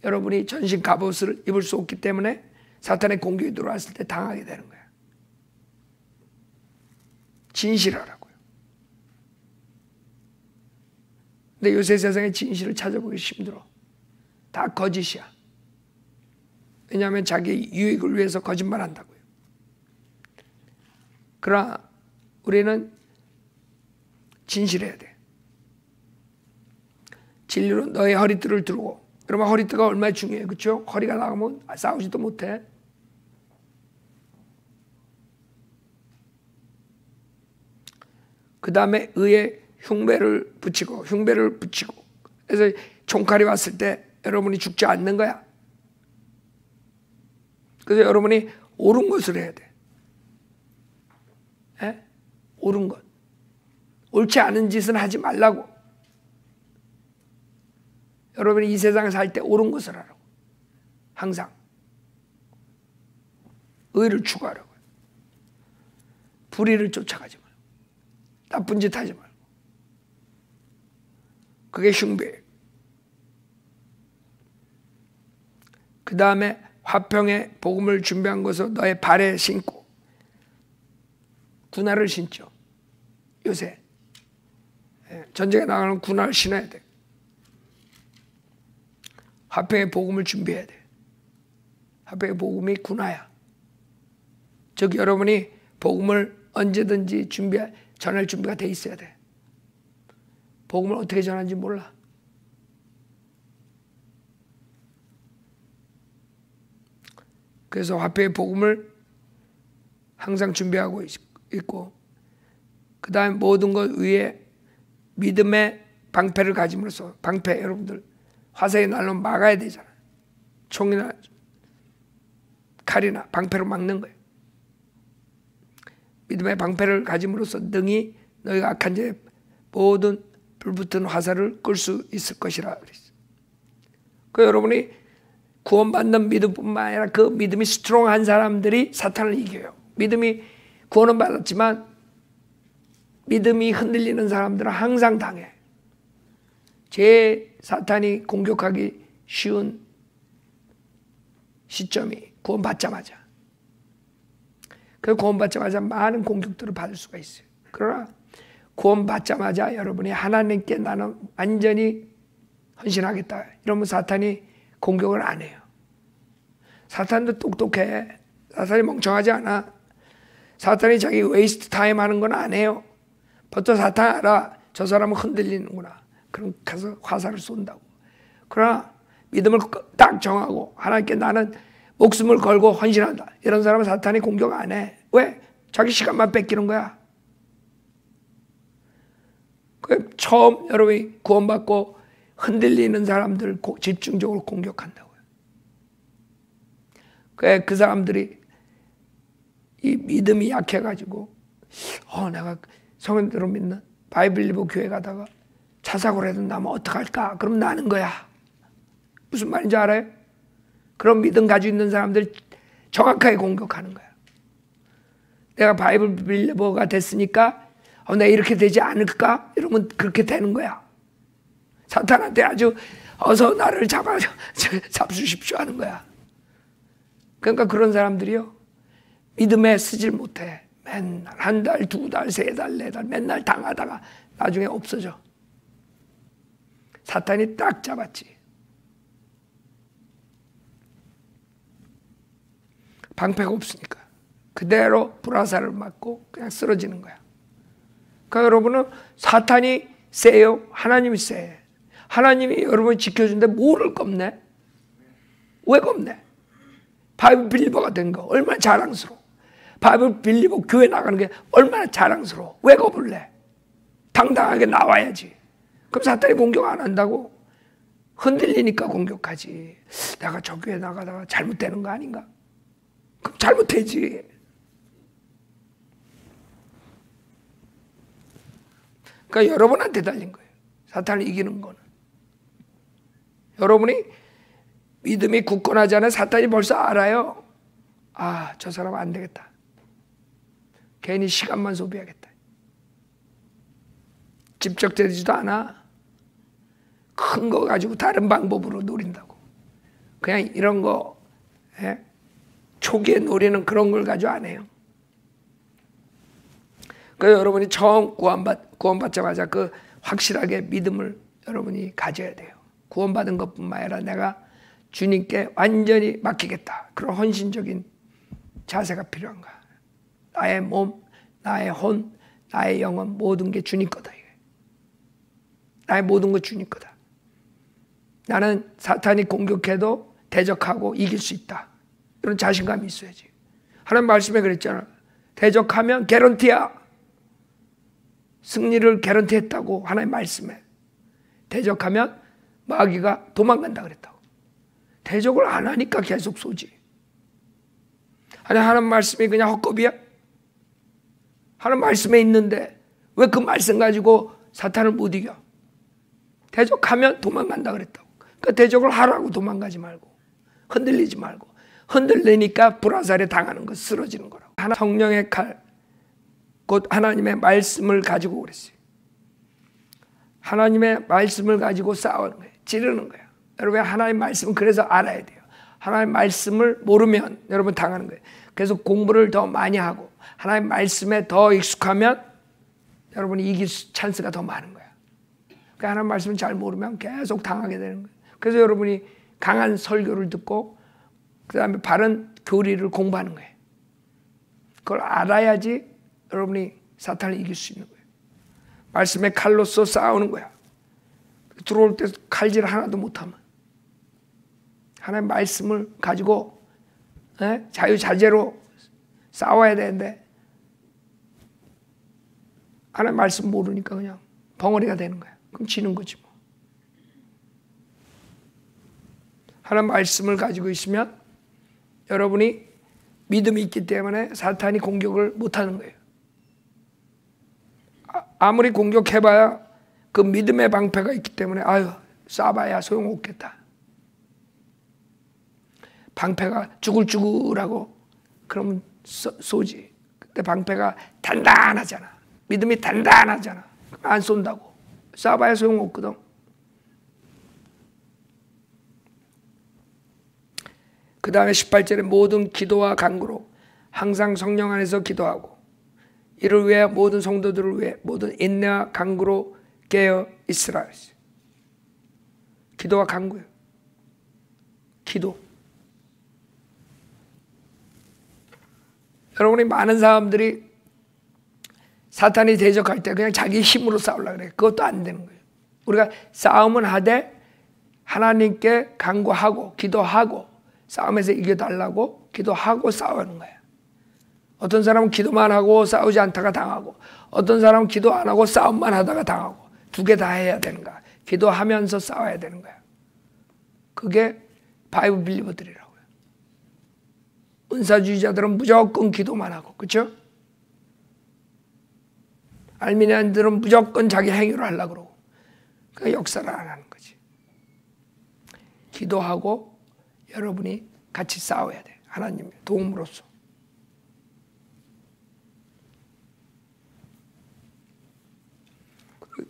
여러분이 전신 갑옷을 입을 수 없기 때문에 사탄의 공격이 들어왔을 때 당하게 되는 거야. 진실하라고요. 근데 요새 세상에 진실을 찾아보기 힘들어. 다 거짓이야. 왜냐하면 자기 유익을 위해서 거짓말 한다고요. 그러나 우리는 진실해야 돼. 진리로 너의 허리띠를 두르고. 여러분 허리띠가 얼마나 중요해요. 그렇죠? 허리가 나가면 싸우지도 못해. 그 다음에 의에 흉배를 붙이고. 그래서 총칼이 왔을 때 여러분이 죽지 않는 거야. 그래서 여러분이 옳은 것을 해야 돼. 에? 옳은 것. 옳지 않은 짓은 하지 말라고. 여러분이 이 세상에 살 때 옳은 것을 하라고. 항상. 의를 추구하라고요. 불의를 쫓아가지 말고. 나쁜 짓 하지 말고. 그게 흉배예요. 그 다음에 화평의 복음을 준비한 것을 너의 발에 신고. 군화를 신죠. 요새 전쟁에 나가는 군화를 신어야 돼. 화평의 복음을 준비해야 돼. 화평의 복음이 군화야. 즉 여러분이 복음을 언제든지 전할 준비가 돼 있어야 돼. 복음을 어떻게 전하는지 몰라. 그래서 화평의 복음을 항상 준비하고 있고, 그 다음에 모든 것 위에 믿음의 방패를 가짐으로써, 방패 여러분들 화살이 날로 막아야 되잖아. 총이나 칼이나 방패로 막는 거예요. 믿음의 방패를 가짐으로써 능히 너희가 악한 자의 모든 불붙은 화살을 끌 수 있을 것이라 그랬어요. 그 여러분이 구원받는 믿음뿐만 아니라 그 믿음이 스트롱한 사람들이 사탄을 이겨요. 믿음이 구원은 받았지만 믿음이 흔들리는 사람들은 항상 당해. 제일 사탄이 공격하기 쉬운 시점이 구원받자마자. 그 구원받자마자 많은 공격들을 받을 수가 있어요. 그러나 구원받자마자 여러분이 하나님께 나는 완전히 헌신하겠다 이러면 사탄이 공격을 안 해요. 사탄도 똑똑해. 사탄이 멍청하지 않아. 사탄이 자기 웨이스트 타임 하는 건 안 해요. 벌써 사탄 알아. 저 사람은 흔들리는구나. 그럼 가서 화살을 쏜다고. 그러나 믿음을 딱 정하고 하나님께 나는 목숨을 걸고 헌신한다. 이런 사람은 사탄이 공격 안 해. 왜? 자기 시간만 뺏기는 거야. 처음 여러분이 구원받고 흔들리는 사람들 집중적으로 공격한다고요. 그 사람들이 이 믿음이 약해가지고 내가 성인들을 믿는 바이블리브 교회 가다가 차 사고라도 나면 어떡할까? 그럼 나는 거야. 무슨 말인지 알아요? 그런 믿음 가지고 있는 사람들 정확하게 공격하는 거야. 내가 바이블리버가 됐으니까 내가 이렇게 되지 않을까? 이러면 그렇게 되는 거야. 사탄한테 아주 어서 나를 잡수십시오 하는 거야. 그러니까 그런 사람들이요. 믿음에 쓰질 못해. 맨날 한 달, 두 달, 세 달, 네 달 맨날 당하다가 나중에 없어져. 사탄이 딱 잡았지. 방패가 없으니까 그대로 불화살을 맞고 그냥 쓰러지는 거야. 그러니까 여러분은 사탄이 세요? 하나님이 세? 하나님이 여러분을 지켜주는데 뭐를 겁내? 왜 겁내? 바이블 빌리버가 된 거 얼마나 자랑스러워. 바이블 빌리버 교회 나가는 게 얼마나 자랑스러워. 왜 겁을 내? 당당하게 나와야지. 그럼 사탄이 공격 안 한다고? 흔들리니까 공격하지. 내가 저 교회 나가다가 잘못되는 거 아닌가? 그럼 잘못되지. 그러니까 여러분한테 달린 거예요. 사탄을 이기는 거는. 여러분이 믿음이 굳건하지 않아 사탄이 벌써 알아요. 아, 저 사람 안 되겠다. 괜히 시간만 소비하겠다. 집적되지도 않아. 큰 거 가지고 다른 방법으로 노린다고. 그냥 이런 거 초기에 노리는 그런 걸 가지고 안 해요. 그래서 여러분이 처음 구원받자마자 그 확실하게 믿음을 여러분이 가져야 돼요. 구원받은 것뿐만 아니라 내가 주님께 완전히 맡기겠다. 그런 헌신적인 자세가 필요한 거야. 나의 몸, 나의 혼, 나의 영혼 모든 게 주님 거다. 나의 모든 거 주님 거다. 나는 사탄이 공격해도 대적하고 이길 수 있다. 이런 자신감이 있어야지. 하나님 말씀에 그랬잖아. 대적하면 개런티야. 승리를 개런티했다고 하나님 말씀에. 대적하면 마귀가 도망간다 그랬다고. 대적을 안 하니까 계속 쏘지. 아니 하나님 말씀이 그냥 헛겁이야? 하나님 말씀에 있는데 왜 그 말씀 가지고 사탄을 못 이겨? 대적하면 도망간다 그랬다고. 그러니까 대적을 하라고. 도망가지 말고 흔들리지 말고. 흔들리니까 불화살에 당하는 거, 쓰러지는 거라고. 성령의 칼, 곧 하나님의 말씀을 가지고 그랬어요. 하나님의 말씀을 가지고 싸우는 거예요. 찌르는 거예요. 여러분 하나님의 말씀은 그래서 알아야 돼요. 하나님의 말씀을 모르면 여러분 당하는 거예요. 그래서 공부를 더 많이 하고 하나님의 말씀에 더 익숙하면 여러분이 이길 찬스가 더 많은 거예요. 그러니까 하나님의 말씀을 잘 모르면 계속 당하게 되는 거예요. 그래서 여러분이 강한 설교를 듣고 그 다음에 바른 교리를 공부하는 거예요. 그걸 알아야지 여러분이 사탄을 이길 수 있는 거예요. 말씀의 칼로서 싸우는 거야. 들어올 때 칼질 하나도 못하면. 하나님의 말씀을 가지고 자유자재로 싸워야 되는데 하나님의 말씀 모르니까 그냥 벙어리가 되는 거야. 그럼 지는 거지 뭐. 하나님 말씀을 가지고 있으면 여러분이 믿음이 있기 때문에 사탄이 공격을 못하는 거예요. 아무리 공격해봐야 그 믿음의 방패가 있기 때문에 아유 쏴봐야 소용없겠다. 방패가 쭈글쭈글하고 그러면 쏘지. 그때 방패가 단단하잖아. 믿음이 단단하잖아. 안 쏜다고. 쏴봐야 소용없거든. 그 다음에 18절에 모든 기도와 간구로 항상 성령 안에서 기도하고 이를 위해 모든 성도들을 위해 모든 인내와 간구로 깨어 있으라. 기도와 간구예요. 기도. 여러분이 많은 사람들이 사탄이 대적할 때 그냥 자기 힘으로 싸우려고 그래. 그것도 안 되는 거예요. 우리가 싸움은 하되 하나님께 간구하고 기도하고 싸움에서 이겨달라고 기도하고 싸우는 거예요. 어떤 사람은 기도만 하고 싸우지 않다가 당하고 어떤 사람은 기도 안 하고 싸움만 하다가 당하고 두 개 다 해야 되는 거야. 기도하면서 싸워야 되는 거야. 그게 바이블 빌리버들이라고요. 은사주의자들은 무조건 기도만 하고 그렇죠? 알미니안들은 무조건 자기 행위로 하려고 그러고 그 역사를 안 하는 거지. 기도하고 여러분이 같이 싸워야 돼. 하나님의 도움으로써.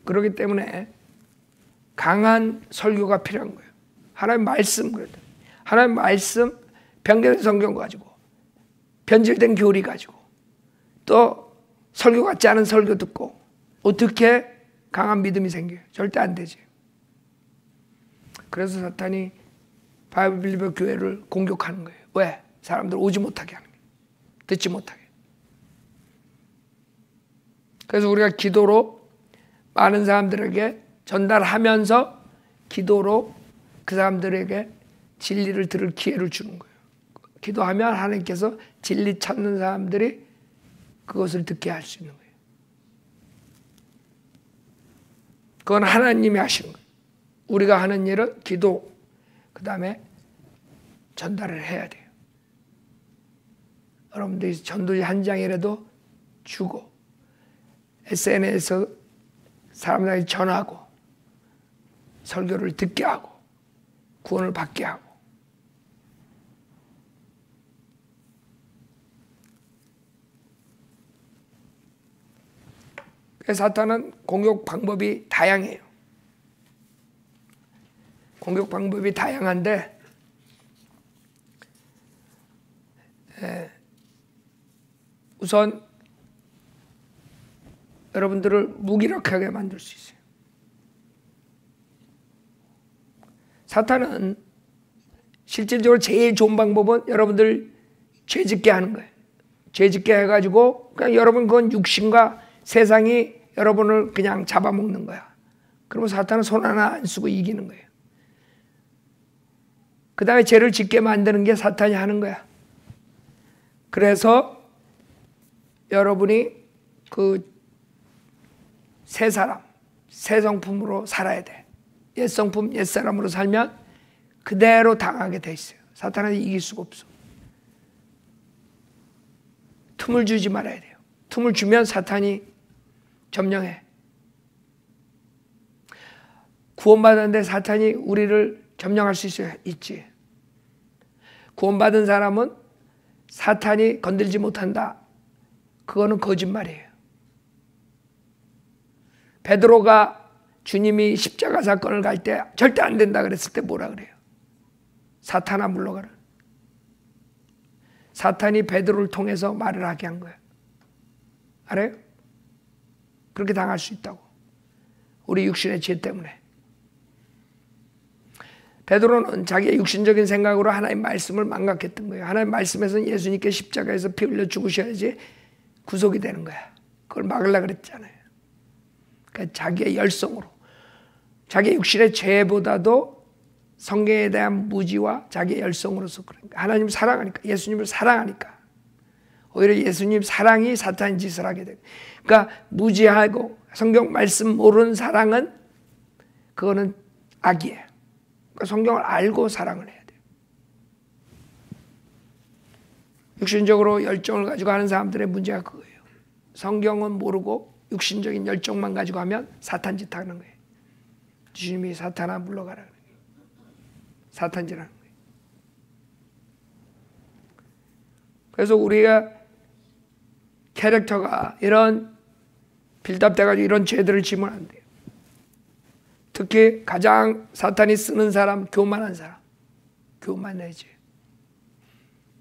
그렇기 때문에 강한 설교가 필요한 거예요. 하나님 말씀 그래도 하나님 말씀 변경된 성경 가지고 변질된 교리 가지고 또 설교 같지 않은 설교 듣고 어떻게 강한 믿음이 생겨요? 절대 안 되지. 그래서 사탄이 바이블 빌리버 교회를 공격하는 거예요. 왜? 사람들 오지 못하게 하는 거예요. 듣지 못하게. 그래서 우리가 기도로 많은 사람들에게 전달하면서 기도로 그 사람들에게 진리를 들을 기회를 주는 거예요. 기도하면 하나님께서 진리 찾는 사람들이 그것을 듣게 할 수 있는 거예요. 그건 하나님이 하시는 거예요. 우리가 하는 일은 기도, 그 다음에 전달을 해야 돼요. 여러분들이 전도지 한 장이라도 주고 SNS에서 사람들에게 전하고 설교를 듣게 하고 구원을 받게 하고 사탄은 공격 방법이 다양해요. 공격 방법이 다양한데 우선 여러분들을 무기력하게 만들 수 있어요. 사탄은 실질적으로 제일 좋은 방법은 여러분들 죄짓게 하는 거예요. 죄짓게 해가지고 그냥 여러분 그건 육신과 세상이 여러분을 그냥 잡아먹는 거야. 그러면 사탄은 손 하나 안 쓰고 이기는 거예요. 그 다음에 죄를 짓게 만드는 게 사탄이 하는 거야. 그래서 여러분이 그 새 사람, 새 성품으로 살아야 돼. 옛 성품, 옛 사람으로 살면 그대로 당하게 돼 있어요. 사탄은 이길 수가 없어. 틈을 주지 말아야 돼요. 틈을 주면 사탄이 점령해. 구원받았는데 사탄이 우리를 점령할 수 있지. 구원받은 사람은 사탄이 건들지 못한다. 그거는 거짓말이에요. 베드로가 주님이 십자가 사건을 갈 때 절대 안 된다 그랬을 때 뭐라 그래요? 사탄아 물러가라. 사탄이 베드로를 통해서 말을 하게 한 거예요. 알아요? 그렇게 당할 수 있다고. 우리 육신의 죄 때문에. 베드로는 자기의 육신적인 생각으로 하나님 말씀을 망각했던 거예요. 하나님 말씀에서는 예수님께 십자가에서 피 흘려 죽으셔야지 구속이 되는 거야. 그걸 막으려고 그랬잖아요. 그러니까 자기의 열성으로, 자기의 육신의 죄보다도 성경에 대한 무지와 자기의 열성으로서 그러니까 하나님을 사랑하니까, 예수님을 사랑하니까 오히려 예수님 사랑이 사탄 짓을 하게 돼요. 그러니까 무지하고 성경 말씀 모르는 사랑은 그거는 악이에요. 그러니까 성경을 알고 사랑을 해야 돼요. 육신적으로 열정을 가지고 하는 사람들의 문제가 그거예요. 성경은 모르고 육신적인 열정만 가지고 하면 사탄 짓 하는 거예요. 주님이 사탄아 물러가라. 사탄 짓 하는 거예요. 그래서 우리가 캐릭터가 이런 빌드업 돼가지고 이런 죄들을 지면 안 돼요. 특히 가장 사탄이 쓰는 사람, 교만한 사람. 교만해지.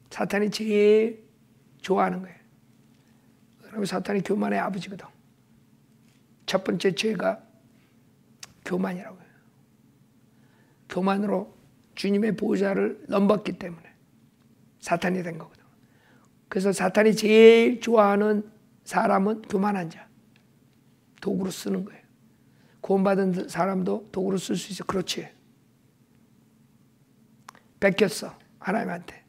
사탄이 제일 좋아하는 거예요. 그러면 사탄이 교만의 아버지거든. 첫 번째 죄가 교만이라고 해요. 교만으로 주님의 보호자를 넘봤기 때문에 사탄이 된 거거든. 그래서 사탄이 제일 좋아하는 사람은 교만한 자. 도구로 쓰는 거예요. 구원받은 사람도 도구로 쓸 수 있어. 그렇지. 뺏겼어. 하나님한테.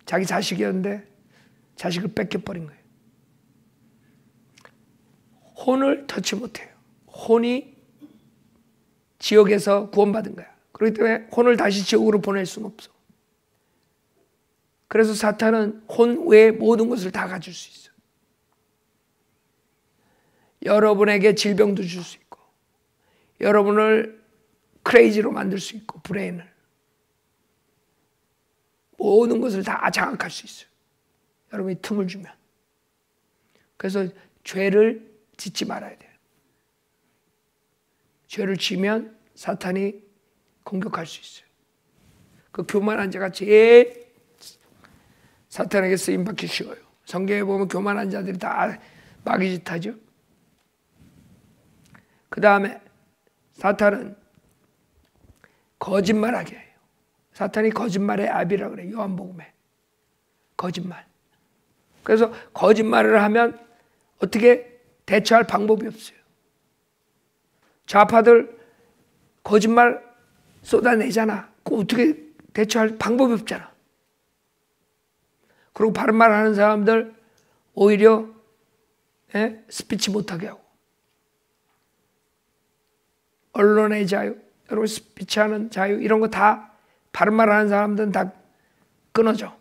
자기 자식이었는데 자식을 뺏겨버린 거예요. 혼을 터치 못해요. 혼이 지옥에서 구원받은 거야. 그렇기 때문에 혼을 다시 지옥으로 보낼 수는 없어. 그래서 사탄은 혼 외에 모든 것을 다 가질 수 있어. 여러분에게 질병도 줄 수 있고, 여러분을 크레이지로 만들 수 있고, 브레인을. 모든 것을 다 장악할 수 있어요. 여러분이 틈을 주면. 그래서 죄를 짓지 말아야 돼요. 죄를 지면 사탄이 공격할 수 있어요. 그 교만한 자가 제일 사탄에게 쓰임받기 쉬워요. 성경에 보면 교만한 자들이 다 마귀짓 하죠. 그 다음에 사탄은 거짓말하게 해요. 사탄이 거짓말의 아비라고 그래요. 요한복음에. 거짓말. 그래서 거짓말을 하면 어떻게 대처할 방법이 없어요. 좌파들 거짓말 쏟아내잖아. 그거 어떻게 대처할 방법이 없잖아. 그리고 바른 말 하는 사람들 오히려 스피치 못하게 하고. 언론의 자유, 여러분 스피치하는 자유 이런 거 다 바른 말 하는 사람들은 다 끊어져.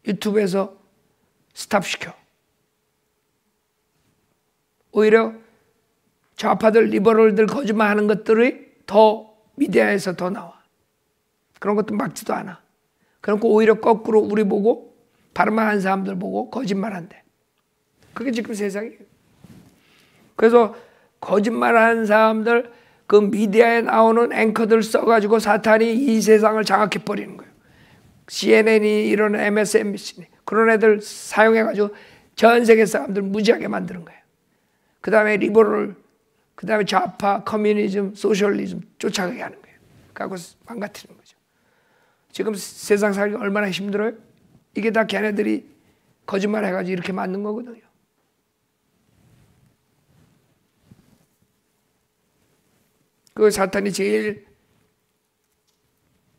유튜브에서 스탑시켜. 오히려 좌파들, 리버럴들 거짓말하는 것들이 더 미디어에서 더 나와. 그런 것도 막지도 않아. 그러니까 오히려 거꾸로 우리 보고 바른 말 하는 사람들 보고 거짓말한대. 그게 지금 세상이에요. 그래서 거짓말하는 사람들 그 미디어에 나오는 앵커들 써가지고 사탄이 이 세상을 장악해버리는 거예요. CNN이 이런 MSNBC니 그런 애들 사용해가지고 전 세계 사람들 무지하게 만드는 거예요. 그 다음에 리버럴, 그 다음에 좌파, 커뮤니즘, 소셜리즘 쫓아가게 하는 거예요. 그하고 망가뜨리는 거죠. 지금 세상 살기가 얼마나 힘들어요? 이게 다 걔네들이 거짓말 해가지고 이렇게 만든 거거든요. 그 사탄이 제일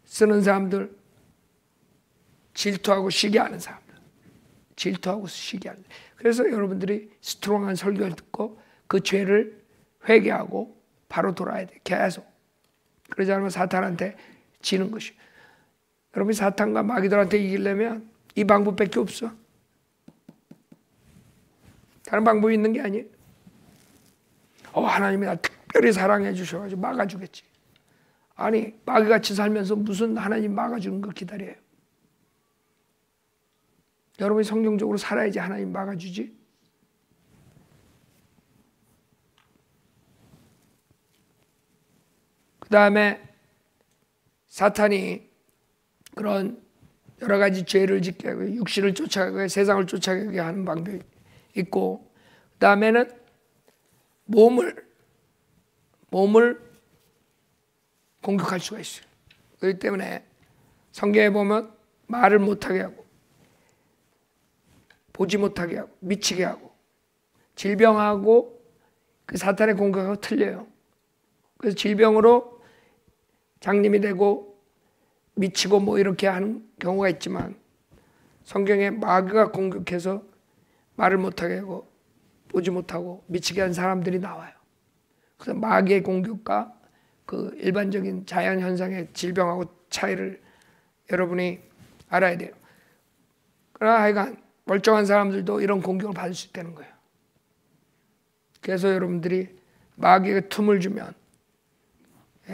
쓰는 사람들, 질투하고 시기하는 사람들. 질투하고 시기하는. 그래서 여러분들이 스트롱한 설교를 듣고 그 죄를 회개하고 바로 돌아야 돼. 계속. 그러지 않으면 사탄한테 지는 것이. 여러분이 사탄과 마귀들한테 이기려면 이 방법밖에 없어. 다른 방법이 있는 게 아니에요. 하나님이 나 특별히 사랑해 주셔가지고 막아주겠지. 아니 마귀같이 살면서 무슨 하나님 막아주는 걸 기다려요. 여러분이 성경적으로 살아야지 하나님 막아주지. 그 다음에 사탄이 그런 여러 가지 죄를 짓게 하고 육신을 쫓아가고 세상을 쫓아가게 하는 방법이 있고, 그 다음에는 몸을 공격할 수가 있어요. 그렇기 때문에 성경에 보면 말을 못하게 하고 보지 못하게 하고 미치게 하고 질병하고 그 사탄의 공격하고 틀려요. 그래서 질병으로 장님이 되고 미치고 뭐 이렇게 하는 경우가 있지만 성경에 마귀가 공격해서 말을 못하게 하고 보지 못하고 미치게 한 사람들이 나와요. 그래서 마귀의 공격과 그 일반적인 자연 현상의 질병하고 차이를 여러분이 알아야 돼요. 그러나 하여간 멀쩡한 사람들도 이런 공격을 받을 수 있다는 거예요. 그래서 여러분들이 마귀에게 틈을 주면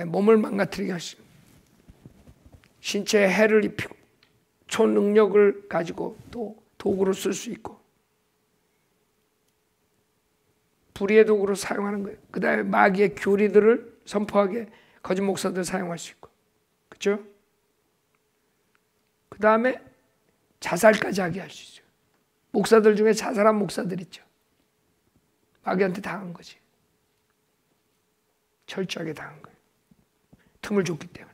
몸을 망가뜨리게 하시고 신체에 해를 입히고 초능력을 가지고 또 도구로 쓸 수 있고 불의의 도구로 사용하는 거예요. 그 다음에 마귀의 교리들을 선포하게 거짓 목사들 사용할 수 있고, 그렇죠? 그 다음에 자살까지 하게 할 수 있어요. 목사들 중에 자살한 목사들 있죠. 마귀한테 당한 거지. 철저하게 당한 거예요. 틈을 줬기 때문에.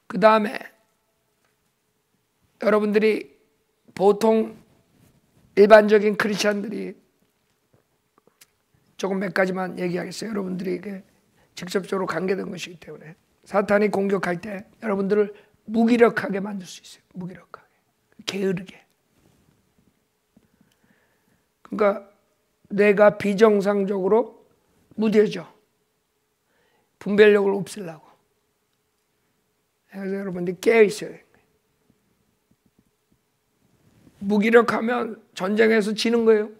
그 다음에 여러분들이 보통 일반적인 크리스찬들이 조금 몇 가지만 얘기하겠어요. 여러분들이 이게 직접적으로 관계된 것이기 때문에 사탄이 공격할 때 여러분들을 무기력하게 만들 수 있어요. 무기력하게, 게으르게. 그러니까 뇌가 비정상적으로 무뎌져. 분별력을 없애려고. 그래서 여러분들이 깨어 있어야 돼요. 무기력하면 전쟁에서 지는 거예요.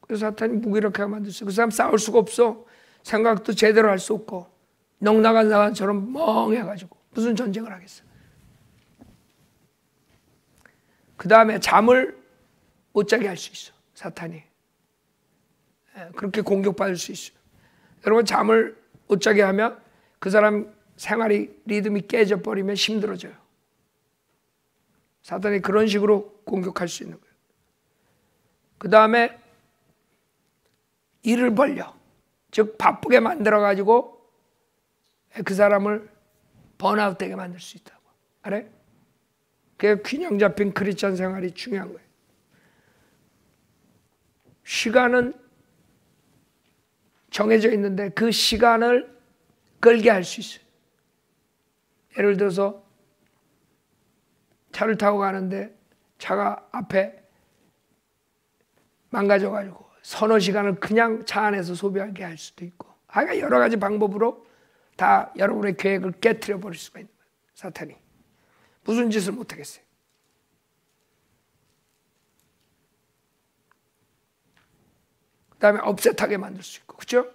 그래서 사탄이 무기력하게 만들었어요. 그 사람 싸울 수가 없어. 생각도 제대로 할 수 없고 넉나간 사람처럼 멍해가지고 무슨 전쟁을 하겠어. 그 다음에 잠을 못 자게 할 수 있어. 사탄이. 그렇게 공격받을 수 있어요. 여러분 잠을 못 자게 하면 그 사람 생활이 리듬이 깨져버리면 힘들어져요. 사탄이 그런 식으로 공격할 수 있는 거예요. 그 다음에 일을 벌려. 즉 바쁘게 만들어가지고 그 사람을 번아웃 되게 만들 수 있다고. 알아요? 그게 균형 잡힌 크리스천 생활이 중요한 거예요. 시간은 정해져 있는데 그 시간을 끌게 할 수 있어요. 예를 들어서 차를 타고 가는데 차가 앞에 망가져가지고 서너 시간을 그냥 차 안에서 소비하게 할 수도 있고, 여러 가지 방법으로 다 여러분의 계획을 깨트려 버릴 수가 있는 거예요. 사탄이 무슨 짓을 못하겠어요. 그 다음에 업셋하게 만들 수 있고, 그렇죠?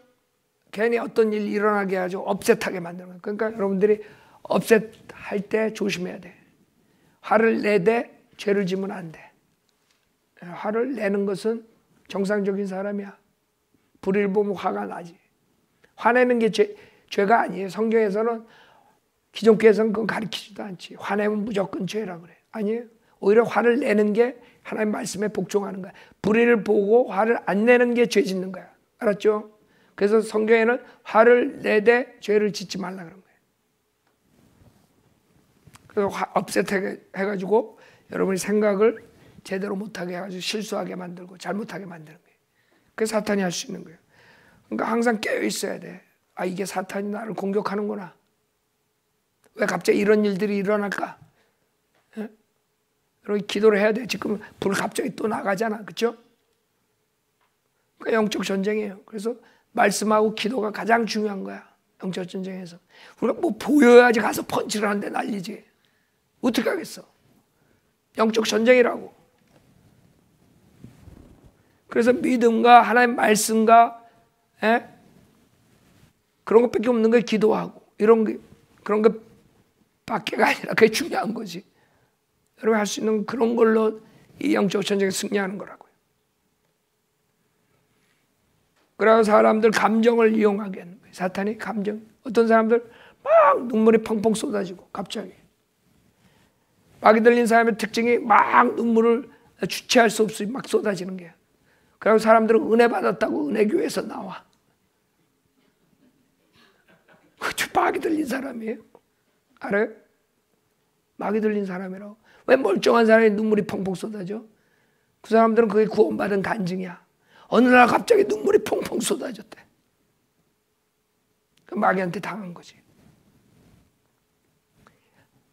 괜히 어떤 일이 일어나게 하죠. 업셋하게 만드는 거예요. 그러니까 여러분들이 업셋할 때 조심해야 돼. 화를 내되 죄를 지면 안 돼. 화를 내는 것은 정상적인 사람이야. 불의를 보면 화가 나지. 화내는 게 죄가 아니에요. 성경에서는, 기존교에서는 그건 가르치지도 않지. 화내면 무조건 죄라 그래. 아니에요. 오히려 화를 내는 게 하나님 말씀에 복종하는 거야. 불의를 보고 화를 안 내는 게 죄 짓는 거야. 알았죠? 그래서 성경에는 화를 내되 죄를 짓지 말라 그런 거예요. 그래서 업셋하게 해가지고 여러분이 생각을 제대로 못하게 해가지고 실수하게 만들고 잘못하게 만드는 거예요. 그게 사탄이 할 수 있는 거예요. 그러니까 항상 깨어 있어야 돼. 이게 사탄이 나를 공격하는구나. 왜 갑자기 이런 일들이 일어날까? 예? 여러분 기도를 해야 돼. 지금 불 갑자기 또 나가잖아. 그렇죠? 그러니까 영적 전쟁이에요. 그래서 말씀하고 기도가 가장 중요한 거야. 영적 전쟁에서. 우리가 뭐 보여야지 가서 펀치를 하는데 난리지. 어떻게 하겠어? 영적 전쟁이라고. 그래서 믿음과 하나님 말씀과 그런 것밖에 없는 거예요. 기도하고 그런 것밖에가 아니라 그게 중요한 거지. 여러분 할 수 있는 그런 걸로 이 영적 전쟁에 승리하는 거라고요. 그래서 사람들 감정을 이용하게 하는 거예요. 사탄이 감정. 어떤 사람들 막 눈물이 펑펑 쏟아지고 갑자기. 마귀 들린 사람의 특징이 막 눈물을 주체할 수 없이 막 쏟아지는 거예요. 그리고 사람들은 은혜 받았다고 은혜교회에서 나와. 그저 마귀 들린 사람이에요. 알아요? 마귀 들린 사람이라고. 왜 멀쩡한 사람이 눈물이 펑펑 쏟아져? 그 사람들은 그게 구원받은 간증이야. 어느 날 갑자기 눈물이 펑펑 쏟아졌대. 그 마귀한테 당한 거지.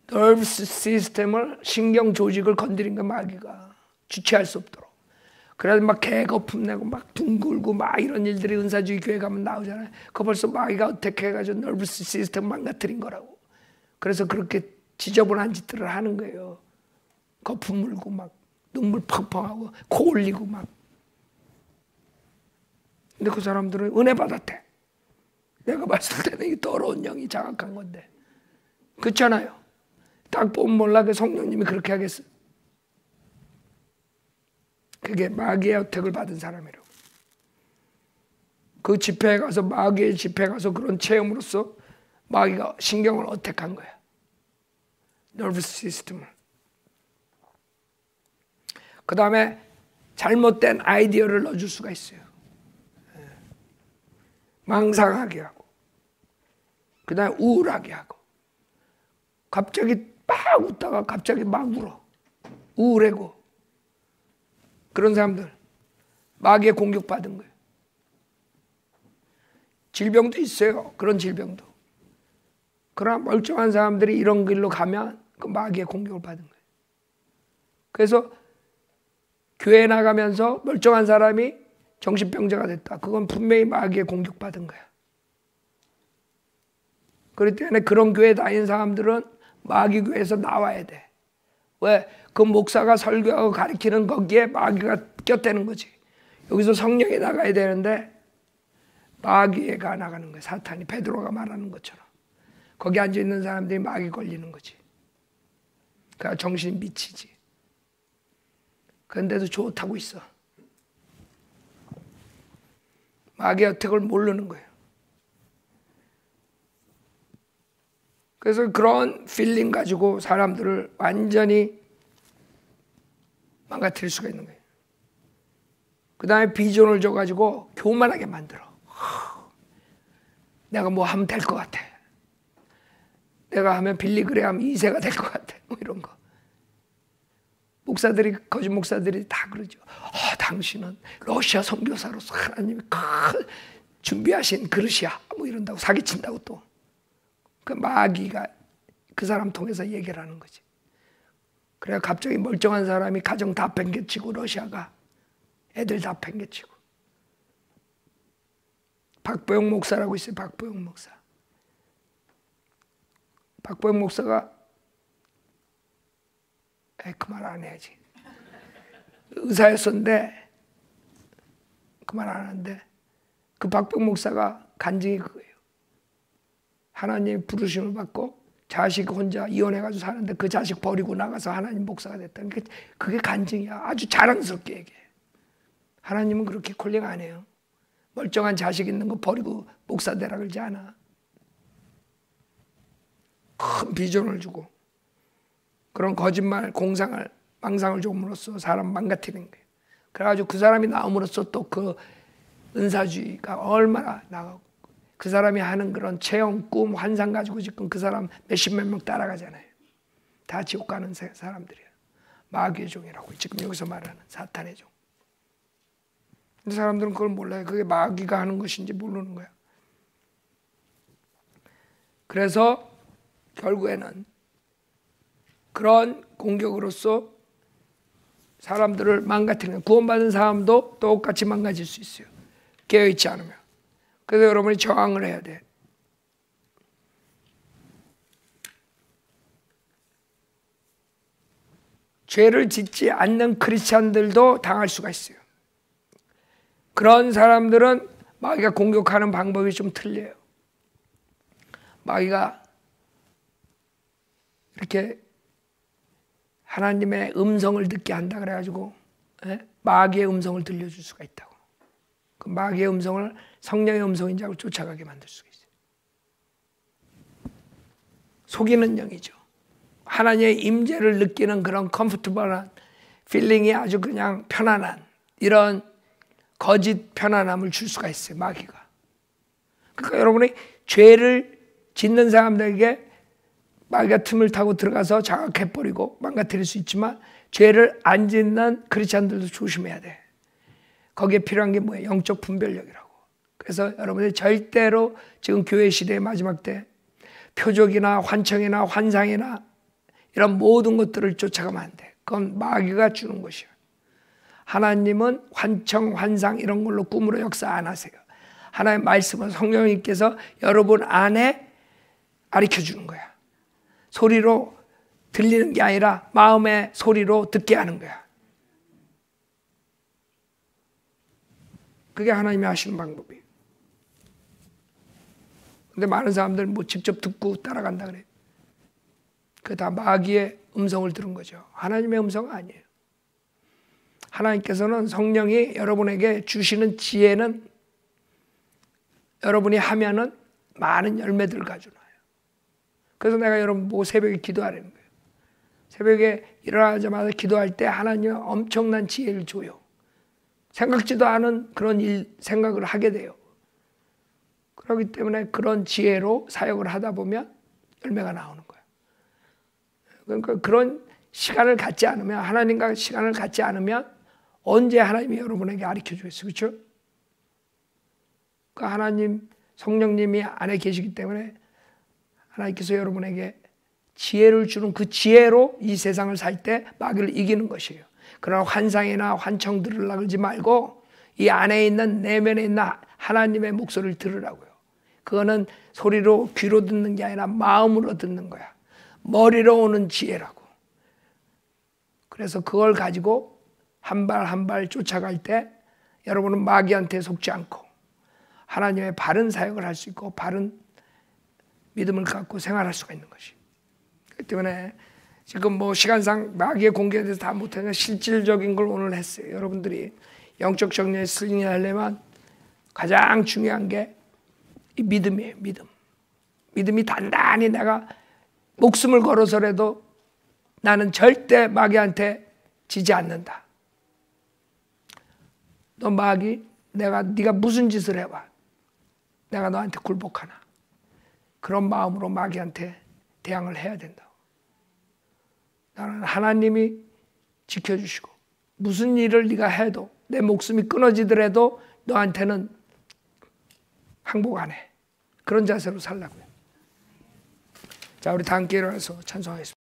너브스 시스템을, 신경 조직을 건드린 거 마귀가 주체할 수 없도록. 그래서 막 개거품 내고 막 둥글고 막 이런 일들이 은사주의 교회 가면 나오잖아요. 그거 벌써 마귀가 어떻게 해가지고 너브스 시스템 망가뜨린 거라고. 그래서 그렇게 지저분한 짓들을 하는 거예요. 거품 물고 막 눈물 펑펑하고 코 올리고 막. 근데 그 사람들은 은혜 받았대. 내가 봤을 때는 이 더러운 영이 장악한 건데. 그렇잖아요. 딱 보면 몰라 그 성령님이 그렇게 하겠어. 그게 마귀의 어택을 받은 사람이라고. 그 집회에 가서 마귀의 집회에 가서 그런 체험으로써 마귀가 신경을 어택한 거야. 너버스 시스템을. 그 다음에 잘못된 아이디어를 넣어줄 수가 있어요. 망상하게 하고, 그 다음에 우울하게 하고, 갑자기 막 웃다가 갑자기 막 울어. 우울해고. 그런 사람들 마귀에 공격받은 거예요. 질병도 있어요. 그런 질병도. 그러나 멀쩡한 사람들이 이런 길로 가면 그 마귀의 공격을 받은 거예요. 그래서 교회 나가면서 멀쩡한 사람이 정신병자가 됐다. 그건 분명히 마귀의 공격받은 거야. 그렇기 때문에 그런 교회 다니는 사람들은 마귀 교회에서 나와야 돼. 왜? 그 목사가 설교하고 가르치는 거기에 마귀가 꼈다는 거지. 여기서 성령이 나가야 되는데 마귀가 나가는 거야. 사탄이 베드로가 말하는 것처럼. 거기 앉아있는 사람들이 마귀 걸리는 거지. 그러니까 정신이 미치지. 그런데도 좋다고 있어. 마귀의 어택을 모르는 거예요. 그래서 그런 필링 가지고 사람들을 완전히 망가뜨릴 수가 있는 거예요. 그 다음에 비전을 줘가지고 교만하게 만들어. 내가 뭐 하면 될 것 같아. 내가 하면 빌리그레암 2세가 될 것 같아. 뭐 이런 거. 목사들이, 거짓 목사들이 다 그러죠. 당신은 러시아 선교사로서 하나님이 준비하신 그릇이야. 뭐 이런다고 사기친다고 또. 그 마귀가 그 사람 통해서 얘기를 하는 거지. 그래 갑자기 멀쩡한 사람이 가정 다 팽개치고 러시아가 애들 다 팽개치고. 박보영 목사라고 있어요. 박보영 목사. 박보영 목사가 그 말 안 해야지. 의사였었는데 그 말 안 하는데 그 박보영 목사가 간증이 그거예요. 하나님 부르심을 받고 자식 혼자 이혼해가지고 사는데 그 자식 버리고 나가서 하나님 목사가 됐다는 게 그게 간증이야. 아주 자랑스럽게 얘기해. 하나님은 그렇게 콜링 안 해요. 멀쩡한 자식 있는 거 버리고 목사 되라 그러지 않아. 큰 비전을 주고 그런 거짓말, 공상을, 망상을 줌으로써 사람 망가뜨리는 거예요. 그래가지고 그 사람이 나옴으로써 또 그 은사주의가 얼마나 나가고 그 사람이 하는 그런 체험, 꿈, 환상 가지고 지금 그 사람 몇십몇 명 따라가잖아요. 다 지옥 가는 사람들이에요. 마귀의 종이라고 지금 여기서 말하는 사탄의 종. 근데 사람들은 그걸 몰라요. 그게 마귀가 하는 것인지 모르는 거야. 그래서 결국에는 그런 공격으로서 사람들을 망가뜨리는, 구원받은 사람도 똑같이 망가질 수 있어요. 깨어있지 않으면. 그래서 여러분이 저항을 해야 돼. 죄를 짓지 않는 크리스찬들도 당할 수가 있어요. 그런 사람들은 마귀가 공격하는 방법이 좀 틀려요. 마귀가 이렇게 하나님의 음성을 듣게 한다 그래가지고 마귀의 음성을 들려줄 수가 있다고. 그 마귀의 음성을 성령의 음성인 줄 알고 쫓아가게 만들 수가 있어요. 속이는 영이죠. 하나님의 임재를 느끼는 그런 컴포트블한 필링이 아주 그냥 편안한 이런 거짓 편안함을 줄 수가 있어요. 마귀가. 그러니까 여러분이 죄를 짓는 사람들에게 마귀가 틈을 타고 들어가서 장악해버리고 망가뜨릴 수 있지만 죄를 안 짓는 크리스찬들도 조심해야 돼. 거기에 필요한 게 뭐예요? 영적 분별력이라고. 그래서 여러분들이 절대로 지금 교회 시대의 마지막 때 표적이나 환청이나 환상이나 이런 모든 것들을 쫓아가면 안 돼. 그건 마귀가 주는 것이야. 하나님은 환청, 환상 이런 걸로 꿈으로 역사 안 하세요. 하나님의 말씀은 성령님께서 여러분 안에 가르쳐 주는 거야. 소리로 들리는 게 아니라 마음의 소리로 듣게 하는 거야. 그게 하나님이 하시는 방법이에요. 근데 많은 사람들 뭐 직접 듣고 따라간다 그래. 그게 다 마귀의 음성을 들은 거죠. 하나님의 음성은 아니에요. 하나님께서는 성령이 여러분에게 주시는 지혜는 여러분이 하면은 많은 열매들을 가져놔요. 그래서 내가 여러분 보고 새벽에 기도하라는 거예요. 새벽에 일어나자마자 기도할 때 하나님은 엄청난 지혜를 줘요. 생각지도 않은 그런 생각을 하게 돼요. 그렇기 때문에 그런 지혜로 사역을 하다 보면 열매가 나오는 거예요. 그러니까 그런 시간을 갖지 않으면, 하나님과 시간을 갖지 않으면 언제 하나님이 여러분에게 가르쳐 주겠어요. 그렇죠? 그러니까 하나님, 성령님이 안에 계시기 때문에 하나님께서 여러분에게 지혜를 주는 그 지혜로 이 세상을 살 때 마귀를 이기는 것이에요. 그러나 환상이나 환청 들으려고 그러지 말고 이 안에 있는, 내면에 있는 하나님의 목소리를 들으라고요. 그거는 소리로 귀로 듣는 게 아니라 마음으로 듣는 거야. 머리로 오는 지혜라고. 그래서 그걸 가지고 한 발 한 발 쫓아갈 때 여러분은 마귀한테 속지 않고 하나님의 바른 사역을 할 수 있고 바른 믿음을 갖고 생활할 수가 있는 것이. 그렇기 때문에 지금 뭐 시간상 마귀의 공격에 대해서 다 못하니까 실질적인 걸 오늘 했어요. 여러분들이 영적 정리에 승리하려면 가장 중요한 게 이 믿음이에요. 믿음. 믿음이 단단히 내가 목숨을 걸어서라도 나는 절대 마귀한테 지지 않는다. 너 마귀, 네가 무슨 짓을 해봐. 내가 너한테 굴복하나. 그런 마음으로 마귀한테 대항을 해야 된다. 나는 하나님이 지켜주시고 무슨 일을 네가 해도 내 목숨이 끊어지더라도 너한테는 항복 안 해. 그런 자세로 살라고요. 자, 우리 다 함께 일어나서 찬송하겠습니다.